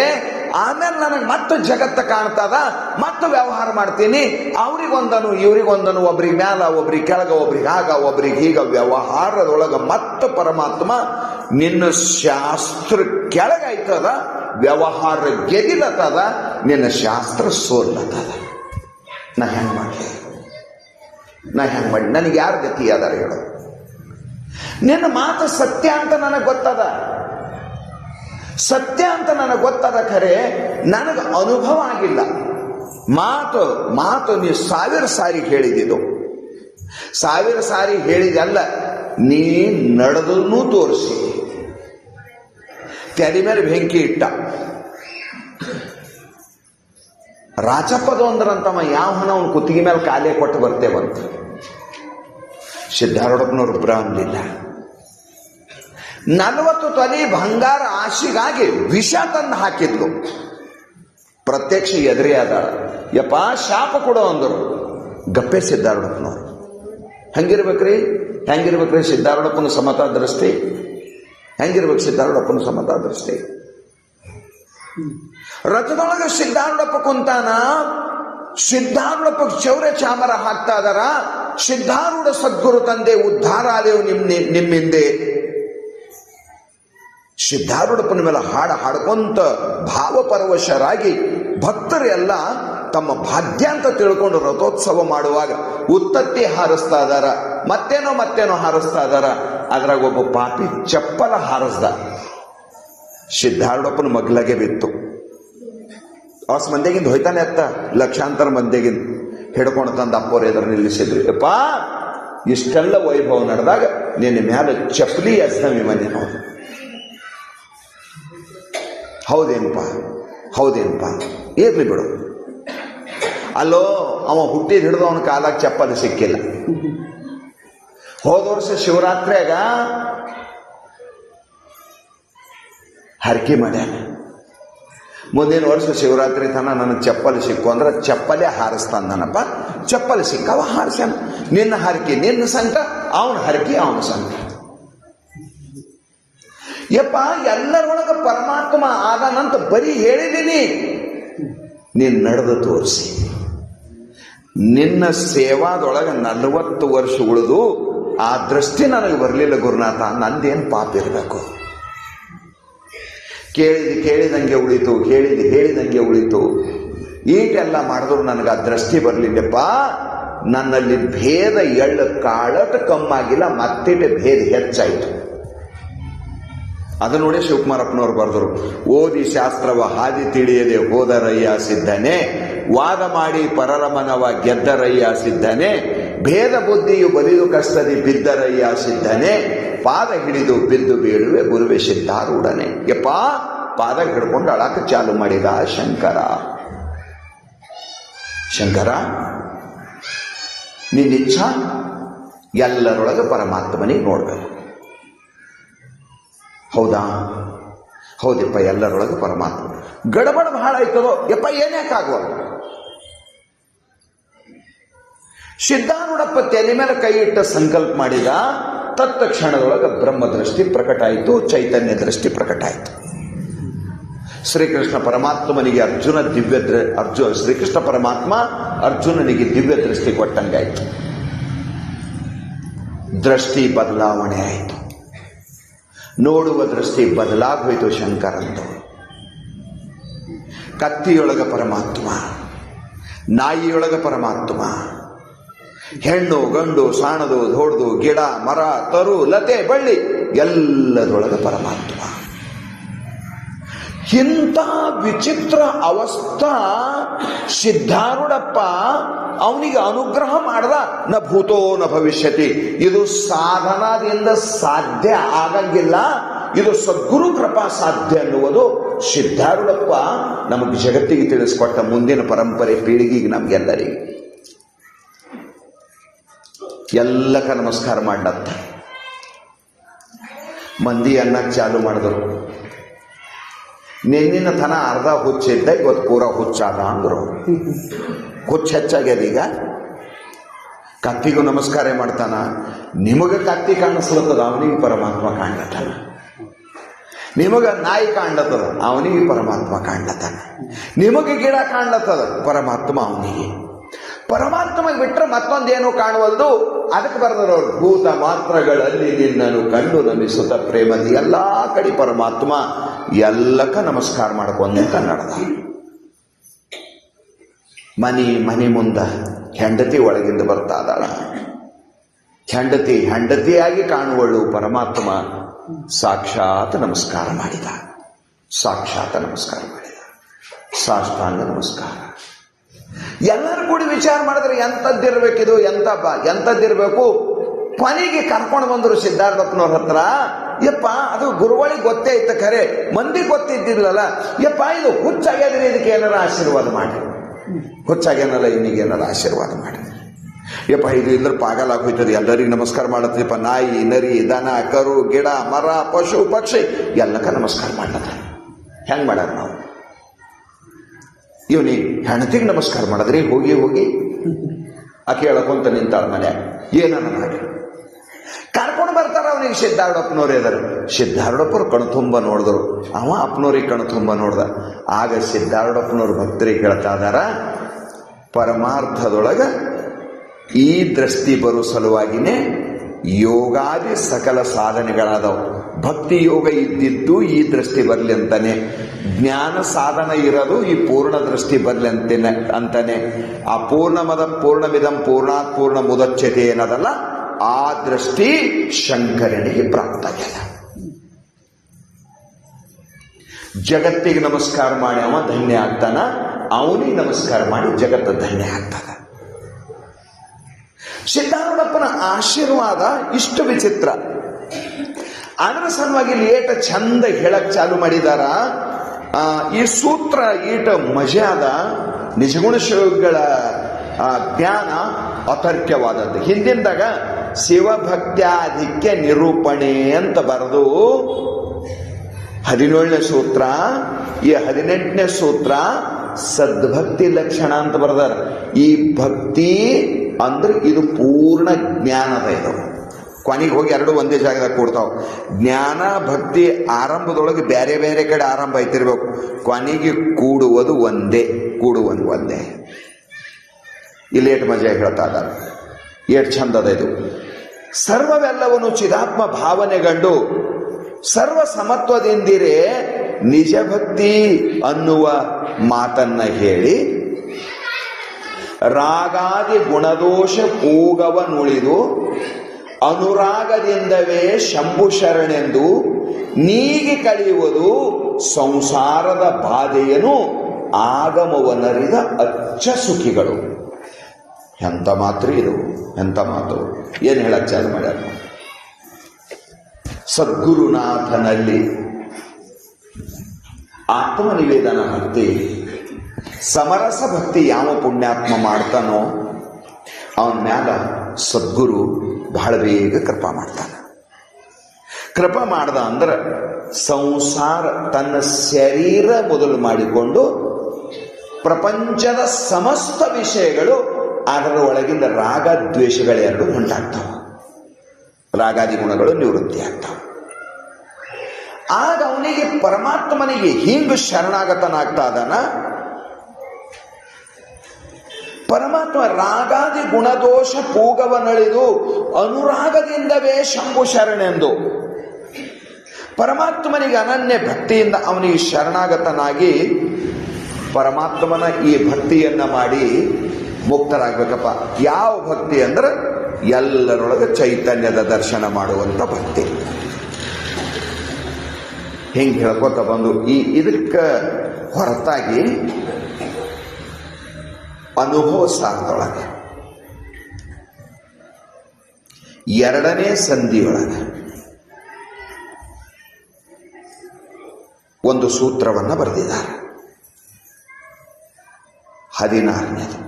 ಆಮೇಲೆ ನನಗೆ ಮತ್ತೆ ಜಗತ್ತ ಕಾಣ್ತದ, ಮತ್ತೆ ವ್ಯವಹಾರ ಮಾಡ್ತೀನಿ. ಅವ್ರಿಗೊಂದನು ಇವ್ರಿಗೊಂದನು, ಒಬ್ರಿಗೆ ಮ್ಯಾಲ ಒಬ್ರಿಗೆ ಕೆಳಗ, ಒಬ್ರಿಗೆ ಆಗ ಒಬ್ರಿಗೆ ಹೀಗ ವ್ಯವಹಾರದೊಳಗ ಮತ್ತೆ ಪರಮಾತ್ಮ ನಿನ್ನ ಶಾಸ್ತ್ರ ಕೆಳಗಾಯ್ತದ, ವ್ಯವಹಾರ ಗೆದಿಲತ್ತದ, ನಿನ್ನ ಶಾಸ್ತ್ರ ಸೋಲ್ಲತ್ತದ. ನಾ ಹೆಂಗ್ ಮಾಡ್ಲಿ? ನನಗೆ ಯಾರ ಗತಿ ಅದಾರ ಹೇಳು? ನಿನ್ನ ಮಾತು ಸತ್ಯ ಅಂತ ನನಗೆ ಗೊತ್ತದ, ಸತ್ಯ ಅಂತ ನನಗೆ ಗೊತ್ತದ. ಖರೆ ನನಗೆ ಅನುಭವ ಆಗಿಲ್ಲ. ಮಾತು ನೀ 1000 ಸಾರಿ ಹೇಳಿದ್ದು, 1000 ಸಾರಿ ಹೇಳಿದಲ್ಲ, ನೀ ನಡೆದನ್ನೂ ತೋರಿಸಿ. ತೆರೆ ಮೇಲೆ ಬೆಂಕಿ ಇಟ್ಟ ರಾಚಪ್ಪದೊಂದರಂತವ ಯಾವ ಹಣ ಅವನು ಕುತ್ತಿಗೆ ಮೇಲೆ ಕಾಲೇ ಕೊಟ್ಟು ಬರ್ತೇವಂತ. ಸಿದ್ಧಾರೂಢಪ್ಪನವ್ರು ಒಬ್ಬರ ಅನ್ನಲಿಲ್ಲ. 40 ತೊಲೆ ಬಂಗಾರ ಆಶೆಗಾಗಿ ವಿಷ ತಂದು ಹಾಕಿದ್ಲು. ಪ್ರತ್ಯಕ್ಷ ಎದುರೇ ಆದಾಳ. ಯಪ್ಪ ಶಾಪ ಕೊಡೋ ಅಂದರು. ಗಪ್ಪೆ ಸಿದ್ಧಾರೂಢಪ್ಪನವ್ರು. ಹೆಂಗಿರ್ಬೇಕ್ರಿ ಸಿದ್ಧಾರೂಢಪ್ಪನ ಸಮತಾ ದೃಷ್ಟಿ? ಹೆಂಗಿರ್ಬೇಕು ಸಿದ್ಧಾರೂಢಪ್ಪನ ಸಮತಾ ದೃಷ್ಟಿ? ರಥದೊಳಗೆ ಸಿದ್ಧಾರೂಢಪ್ಪ ಕುಂತಾನ. ಸಿದ್ಧಾರೂಢಪ್ಪ ಚೌರ್ಯ ಚಾಮರ ಹಾಕ್ತಾ ಇದಾರ. ಸಿದ್ಧಾರೂಢ ಸದ್ಗುರು ತಂದೆ ಉದ್ಧಾರ ಆದೇವು ನಿಮ್ಮಿಂದೆ. ಸಿದ್ಧಾರೂಢಪ್ಪನ ಮೇಲೆ ಹಾಡ್ಕೊಂತ ಭಾವಪರವಶರಾಗಿ ಭಕ್ತರೆಲ್ಲ ತಮ್ಮ ಭಾಗ್ಯ ಅಂತ ತಿಳ್ಕೊಂಡು ರಥೋತ್ಸವ ಮಾಡುವಾಗ ಉತ್ತತ್ತಿ ಹಾರಿಸ್ತಾ ಇದಾರ. ಮತ್ತೇನೋ ಹಾರಿಸ್ತಾ ಇದಾರ. ಅದ್ರಾಗ ಒಬ್ಬ ಪಾಪಿ ಚಪ್ಪಲ ಹಾರಿಸ್ದ. ಸಿದ್ಧಾರೂಢಪ್ಪನ ಮಗ್ಲಗೆ ಬಿತ್ತು. ಅವಸ್ ಮಂದಿಗಿಂದ ಹೋಯ್ತಾನೆ ಅತ್ತ, ಲಕ್ಷಾಂತರ ಮಂದಿಗಿಂದ ಹಿಡ್ಕೊಂಡು ತಂದ ಅಪ್ಪವ್ರು ಎದುರು ನಿಲ್ಲಿಸಿದ್ರು. ಯಪ್ಪ ಇಷ್ಟೆಲ್ಲ ವೈಭವ ನಡೆದಾಗ ನಿನ್ನ ಮ್ಯಾಲ ಚಪ್ಪಲಿ ಎಸ್ನವಿ ಮನೆ ನೋಡಿ. ಹೌದೇನಪ್ಪ ಇರ್ಲಿ ಬಿಡು. ಅಲ್ಲೋ ಅವ ಹುಟ್ಟಿದ ಹಿಡಿದು ಅವನ ಕಾಲಾಗ ಚಪ್ಪಲಿ ಸಿಕ್ಕಿಲ್ಲ. ಹೋದ ವರ್ಷ ಶಿವರಾತ್ರಿಯಾಗ ಹರಕೆ ಮಾಡ್ಯಾನ. ಮುಂದಿನ ವರ್ಷ ಶಿವರಾತ್ರಿ ತನ ನನಗೆ ಚಪ್ಪಲಿ ಸಿಕ್ಕು ಅಂದ್ರೆ ಚಪ್ಪಲೇ ಹಾರಿಸ್ತಾನಪ್ಪ. ಚಪ್ಪಲಿ ಸಿಕ್ಕವ ಹಾರಿಸ್ಯಾನ. ನಿನ್ನ ಹರಕೆ ನಿನ್ನ ಸಂಕಟ, ಅವನ ಹರಕೆ ಅವನ ಸಂಕಟ. ಯಪ್ಪ ಎಲ್ಲರೊಳಗ ಪರಮಾತ್ಮ ಆದನಂತ ಬರೀ ಹೇಳಿದ್ದೀನಿ, ನೀನ್ ನಡೆದು ತೋರಿಸಿ. ನಿನ್ನ ಸೇವಾದೊಳಗೆ 40 ವರ್ಷ ಉಳಿದು ಆ ದೃಷ್ಟಿ ನನಗೆ ಬರಲಿಲ್ಲ ಗುರುನಾಥ. ನಂದೇನು ಪಾಪ ಇರಬೇಕು? ಕೇಳಿದಂಗೆ ಉಳಿತು, ಹೇಳಿದಂಗೆ ಉಳಿತು. ಈಟೆಲ್ಲ ಮಾಡಿದ್ರು ನನಗೆ ಆ ದೃಷ್ಟಿ ಬರಲಿಲ್ಲಪ್ಪ. ನನ್ನಲ್ಲಿ ಭೇದ ಎಳ್ಳು ಕಾಳಟ ಕಮ್ಮಾಗಿಲ್ಲ, ಮತ್ತಿಟ್ಟು ಭೇದ ಹೆಚ್ಚಾಯಿತು. ಅದು ನೋಡಿ ಶಿವಕುಮಾರಪ್ಪನವ್ರು ಬರೆದರು. ಓದಿ ಶಾಸ್ತ್ರವ ಹಾದಿ ತಿಳಿಯದೆ ಹೋದರಯ್ಯ ಸಿದ್ಧನೆ, ವಾದ ಮಾಡಿ ಪರರ ಮನವ ಗೆದ್ದರಯ್ಯ ಸಿದ್ಧನೆ, ಭೇದ ಬುದ್ಧಿಯು ಬಲಿದು ಕಷ್ಟದಿ ಬಿದ್ದರಯ್ಯ ಸಿದ್ಧನೆ, ಪಾದ ಹಿಡಿದು ಬಿದ್ದು ಬೀಳುವೆ ಗುರುವೆ ಸಿದ್ಧಾರೂಢನೆ. ಯಪ್ಪ ಪಾದ ಹಿಡ್ಕೊಂಡು ಅಳಕ ಚಾಲು ಮಾಡಿದ ಶಂಕರ ನಿನ್ನಿಚ್ಛ ಎಲ್ಲರೊಳಗೆ ಪರಮಾತ್ಮನಿಗೆ ನೋಡ್ಬೇಕು. ಹೌದಪ್ಪ, ಎಲ್ಲರೊಳಗೆ ಪರಮಾತ್ಮ. ಗಡಬಡ ಬಹಳ ಆಯ್ತದೋ ಯಪ್ಪ, ಏನ್ಯಾಕಾಗುವ? ಸಿದ್ಧಾರೂಢಪ್ಪ ತಲೆ ಮೇಲೆ ಕೈ ಇಟ್ಟ ಸಂಕಲ್ಪ ಮಾಡಿದ. ತತ್ಕ್ಷಣದೊಳಗೆ ಬ್ರಹ್ಮ ದೃಷ್ಟಿ ಪ್ರಕಟ ಆಯಿತು, ಚೈತನ್ಯ ದೃಷ್ಟಿ ಪ್ರಕಟ ಆಯಿತು. ಶ್ರೀಕೃಷ್ಣ ಪರಮಾತ್ಮನಿಗೆ ಶ್ರೀಕೃಷ್ಣ ಪರಮಾತ್ಮ ಅರ್ಜುನನಿಗೆ ದಿವ್ಯ ದೃಷ್ಟಿ ಕೊಟ್ಟಂಗಾಯ್ತು. ದೃಷ್ಟಿ ಬದಲಾವಣೆ ಆಯಿತು. ನೋಡುವ ದೃಷ್ಟಿ ಬದಲಾಗೋಯ್ತು ಶಂಕರಂದು. ಕತ್ತಿಯೊಳಗ ಪರಮಾತ್ಮ, ನಾಯಿಯೊಳಗ ಪರಮಾತ್ಮ, ಹೆಣ್ಣು ಗಂಡು ಸಾಣದು ದೊಡ್ದು ಗಿಡ ಮರ ತರು ಲತೆ ಬಳ್ಳಿ ಎಲ್ಲದರೊಳಗ ಪರಮಾತ್ಮ. ಇಂಥ ವಿಚಿತ್ರ ಅವಸ್ಥಾ ಸಿದ್ಧಾರೂಢಪ್ಪ ಅವನಿಗೆ ಅನುಗ್ರಹ ಮಾಡ್ದ. ನ ಭೂತೋ ನ ಭವಿಷ್ಯತಿ. ಇದು ಸಾಧನದಿಂದ ಸಾಧ್ಯ ಆಗಂಗಿಲ್ಲ, ಇದು ಸದ್ಗುರು ಕೃಪಾ ಸಾಧ್ಯ ಅನ್ನುವುದು ಸಿದ್ಧಾರೂಢಪ್ಪ ನಮಗೆ ಜಗತ್ತಿಗೆ ತಿಳಿಸ್ಕೊಟ್ಟ ಮುಂದಿನ ಪರಂಪರೆ ಪೀಳಿಗೆಗೆ ನಮ್ಗೆಲ್ಲರಿಗೆ. ಎಲ್ಲಕ್ಕ ನಮಸ್ಕಾರ ಮಾಡತ್ತ ಮಂದಿ ಅನ್ನಕ್ಕೆ ಚಾಲು ಮಾಡಿದ್ರು. ನಿನ್ನಿನ ತನ ಅರ್ಧ ಹುಚ್ಚಿದ್ದ, ಇವತ್ತು ಪೂರ ಹುಚ್ಚಾದ ಅಂದ್ರು. ಹುಚ್ಚ ಹೆಚ್ಚಾಗ್ಯದ. ಈಗ ಕತ್ತಿಗೂ ನಮಸ್ಕಾರ ಮಾಡ್ತಾನ. ನಿಮಗೆ ಕತ್ತಿ ಕಾಣಿಸ್ಲತ್ತದ, ಅವನಿಗೆ ಪರಮಾತ್ಮ ಕಾಣ್ಲತ್ತಾನ. ನಿಮಗ ನಾಯಿ ಕಾಣ್ಲತ್ತದ, ಅವನಿಗೆ ಪರಮಾತ್ಮ ಕಾಣ್ಲತ್ತಾನ. ನಿಮಗೆ ಗಿಡ ಕಾಣ್ಲತ್ತದ, ಪರಮಾತ್ಮ ಅವನಿಗೆ. ಪರಮಾತ್ಮಗೆ ಬಿಟ್ಟರೆ ಮತ್ತೊಂದೇನು ಕಾಣುವಲ್ದು. ಅದಕ್ಕೆ ಬರೆದವರು ಭೂತ ಮಾತ್ರಗಳಲ್ಲಿ ನಿನ್ನನ್ನು ಕಂಡು ನಮಿಸುತ್ತ ಪ್ರೇಮದಿ. ಎಲ್ಲಾ ಕಡೆ ಪರಮಾತ್ಮ ಎಲ್ಲಕ್ಕ ನಮಸ್ಕಾರ ಮಾಡ್ಕೊಂತ ನಡೆದ. ಮನಿ ಮುಂದ ಹೆಂಡತಿ ಒಳಗಿಂದ ಬರ್ತಾ ಇದ್ದಾಳ. ಹೆಂಡತಿಯಾಗಿ ಕಾಣುವಳು ಪರಮಾತ್ಮ ಸಾಕ್ಷಾತ್ ನಮಸ್ಕಾರ ಮಾಡಿದ. ಸಾಷ್ಟಾಂಗ ನಮಸ್ಕಾರ. ಎಲ್ಲರೂ ಕೂಡಿ ವಿಚಾರ ಮಾಡಿದ್ರೆ ಎಂಥದ್ದಿರ್ಬೇಕಿದು, ಎಂಥದ್ದಿರ್ಬೇಕು. ಕೊನೆಗೆ ಕರ್ಕೊಂಡು ಬಂದರು ಸಿದ್ಧಾರ್ಥಪ್ಪನವ್ರ ಹತ್ರ. ಯಪ್ಪ, ಅದು ಗುರುಗಳಿಗೆ ಗೊತ್ತೇ ಇತ್ತ, ಖರೆ ಮಂದಿ ಗೊತ್ತಿದ್ದಿಲ್ಲಲ್ಲ. ಯಪ್ಪ, ಇದು ಹುಚ್ಚಾಗ್ಯಾದ್ರೆ ಇದಕ್ಕೆ ಏನಾರ ಆಶೀರ್ವಾದ ಮಾಡಿ. ಹುಚ್ಚಾಗ್ಯಾನಲ್ಲ, ಇನ್ನೀಗೇನಾರ ಆಶೀರ್ವಾದ ಮಾಡಿ. ಯಪ್ಪ, ಇದು ಇಲ್ಲರ ಪಾಗಲಾಗೋಯ್ತದೆ. ಎಲ್ಲರಿಗೆ ನಮಸ್ಕಾರ ಮಾಡತ್ರಿಪ್ಪ. ನಾಯಿ, ನರಿ, ದನ, ಕರು, ಗಿಡ, ಮರ, ಪಶು, ಪಕ್ಷಿ ಎಲ್ಲಕ್ಕ ನಮಸ್ಕಾರ ಮಾಡ್ಲತ್ತ. ಹೆಂಗ್ ಮಾಡ್ಯಾರ ನಾವು? ಇವನಿ ಹೆಣತಿಗೆ ನಮಸ್ಕಾರ ಮಾಡಿದ್ರಿ. ಹೋಗಿ ಆಕೆ ಹೇಳಕೊಂತ ನಿಂತಾಳ ಮನೆ. ಏನನ್ನ ಮಾಡಿ ಕರ್ಕೊಂಡು ಬರ್ತಾರ. ಅವನಿಗೆ ಸಿದ್ಧಾರೂಢಪ್ಪನವ್ರು ಎದರು. ಸಿದ್ಧಾರೂಢಪ್ಪರು ಕಣ್ತುಂಬ ನೋಡಿದ್ರು. ಅವ ಅಪ್ಪನವ್ರಿಗೆ ಕಣ್ತುಂಬ ನೋಡ್ದ. ಆಗ ಸಿದ್ಧಾರೂಢಪ್ಪನವ್ರು ಭಕ್ತರಿಗೆ ಹೇಳ್ತಾ ಇದಾರ, ಪರಮಾರ್ಥದೊಳಗ ಈ ದೃಷ್ಟಿ ಬರೋ ಸಲುವಾಗಿನೇ ಯೋಗಾದಿ ಸಕಲ ಸಾಧನೆಗಳಾದವು. ಭಕ್ತಿ ಯೋಗ ಇದ್ದಿದ್ದು ಈ ದೃಷ್ಟಿ ಬರಲಿ ಅಂತಾನೆ. ಜ್ಞಾನ ಸಾಧನ ಇರೋದು ಈ ಪೂರ್ಣ ದೃಷ್ಟಿ ಬರಲಿ ಅಂತಾನೆ. ಆ ಪೂರ್ಣಮದ ಪೂರ್ಣಮಿದಂ ಪೂರ್ಣಾತ್ ಪೂರ್ಣ ಮುದಚ್ಯತೆ ಏನದಲ್ಲ, ಆ ದೃಷ್ಟಿ ಶಂಕರನಿಗೆ ಪ್ರಾಪ್ತ ಆಗ್ಯದ. ಜಗತ್ತಿಗೆ ನಮಸ್ಕಾರ ಮಾಡಿ ಅವ ಧನ್ಯ ಆಗ್ತಾನ, ಅವನಿಗೆ ನಮಸ್ಕಾರ ಮಾಡಿ ಜಗತ್ತ ಧನ್ಯ ಆಗ್ತದ. ಸಿದ್ಧಾರೂಢಪ್ಪನ ಆಶೀರ್ವಾದ ಇಷ್ಟು ವಿಚಿತ್ರ. ಅದರ ಸಲುವಾಗಿ ಏಟ ಚಂದ ಹೇಳಕ್ ಚಾಲು ಮಾಡಿದಾರ. ಈ ಸೂತ್ರ ಈಟ ಮಜಾದ. ನಿಜಗುಣ ಶಿವಗಳ ಜ್ಞಾನ ಅತರ್ಕ್ಯವಾದದ್ದು. ಹಿಂದಿಂದಾಗ ಶಿವಭಕ್ತ್ಯಾಧಿಕ್ಯ ನಿರೂಪಣೆ ಅಂತ ಬರೆದು 17ನೇ ಸೂತ್ರ, ಈ 18ನೇ ಸೂತ್ರ ಸದ್ಭಕ್ತಿ ಲಕ್ಷಣ ಅಂತ ಬರೆದಾರ. ಈ ಭಕ್ತಿ ಅಂದ್ರೆ ಇದು ಪೂರ್ಣ ಜ್ಞಾನದ. ಇದು ಕೊನೆಗೆ ಹೋಗಿ ಎರಡು ಒಂದೇ ಜಾಗದಾಗ ಕೂಡ್ತಾವ. ಜ್ಞಾನ ಭಕ್ತಿ ಆರಂಭದೊಳಗೆ ಬೇರೆ ಬೇರೆ ಕಡೆ ಆರಂಭ ಐತಿರ್ಬೇಕು, ಕೊನೆಗೆ ಕೂಡುವುದು ಒಂದೇ. ಇಲ್ಲಿ ಏಟ್ ಮಜಾ ಹೇಳ್ತಾ ಇದ್ದಾರೆ, ಏಟ್ ಚಂದದ ಇದು. ಸರ್ವವೆಲ್ಲವನ್ನು ಚಿದಾತ್ಮ ಭಾವನೆಗಂಡು ಸರ್ವ ಸಮತ್ವದಿಂದಿರೇ ನಿಜ ಭಕ್ತಿ ಅನ್ನುವ ಮಾತನ್ನ ಹೇಳಿ ರಾಗಾದಿ ಗುಣದೋಷ ಪೂಗವನುಳಿದು ಅನುರಾಗದಿಂದವೇ ಶಂಭು ಶರಣೆಂದು ನೀಗಿ ಕಳೆಯುವುದು ಸಂಸಾರದ ಬಾಧೆಯನ್ನು ಆಗಮವನರಿದ ಅಚ್ಚ ಸುಖಿಗಳು. ಎಂತ ಮಾತ್ರ ಇದು, ಎಂತ ಮಾತು. ಏನು ಹೇಳಕ್ ಚಾಲು ಮಾಡ್ಯಾರ? ಸದ್ಗುರುನಾಥನಲ್ಲಿ ಆತ್ಮನಿವೇದನ ಭಕ್ತಿ, ಸಮರಸ ಭಕ್ತಿ ಯಾವ ಪುಣ್ಯಾತ್ಮ ಮಾಡ್ತಾನೋ ಅವನ ಮ್ಯಾಲ ಸದ್ಗುರು ಬಹಳ ಬೇಗ ಕೃಪಾ ಮಾಡ್ತಾನ. ಕೃಪಾ ಮಾಡ್ದ ಅಂದ್ರೆ ಸಂಸಾರ ತನ್ನ ಶರೀರ ಮೊದಲು ಮಾಡಿಕೊಂಡು ಪ್ರಪಂಚದ ಸಮಸ್ತ ವಿಷಯಗಳು ಅದರ ಒಳಗಿಂದ ರಾಗ ದ್ವೇಷಗಳೆರಡು ಉಂಟಾಗ್ತಾವ. ರಾಗಾದಿ ಗುಣಗಳು ನಿವೃತ್ತಿ ಆಗ್ತಾವ. ಆಗ ಅವನಿಗೆ ಪರಮಾತ್ಮನಿಗೆ ಹಿಂಗ ಶರಣಾಗತನಾಗ್ತಾ ಇದ್ದಾನ. ಪರಮಾತ್ಮ ರಾಗಾದಿ ಗುಣದೋಷ ಪೂಗವನಳಿದು ಅನುರಾಗದಿಂದವೇ ಶಂಭು ಶರಣೆಂದು ಪರಮಾತ್ಮನಿಗೆ ಅನನ್ಯ ಭಕ್ತಿಯಿಂದ ಅವನಿಗೆ ಶರಣಾಗತನಾಗಿ ಪರಮಾತ್ಮನ ಈ ಭಕ್ತಿಯನ್ನ ಮಾಡಿ ಮುಕ್ತರಾಗಬೇಕಪ್ಪ. ಯಾವ ಭಕ್ತಿ ಅಂದ್ರೆ ಎಲ್ಲರೊಳಗೆ ಚೈತನ್ಯದ ದರ್ಶನ ಮಾಡುವಂತ ಭಕ್ತಿ. ಹಿಂಗೆ ಹೇಳ್ಕೊತ ಬಂದು ಇದಕ್ಕೆ ಹೊರತಾಗಿ ಅನುಭವ ಸಾರದೊಳಗೆ ಎರಡನೇ ಸಂಧಿಯೊಳಗೆ ಒಂದು ಸೂತ್ರವನ್ನು ಬರೆದಿದ್ದಾರೆ. 16ನೇದು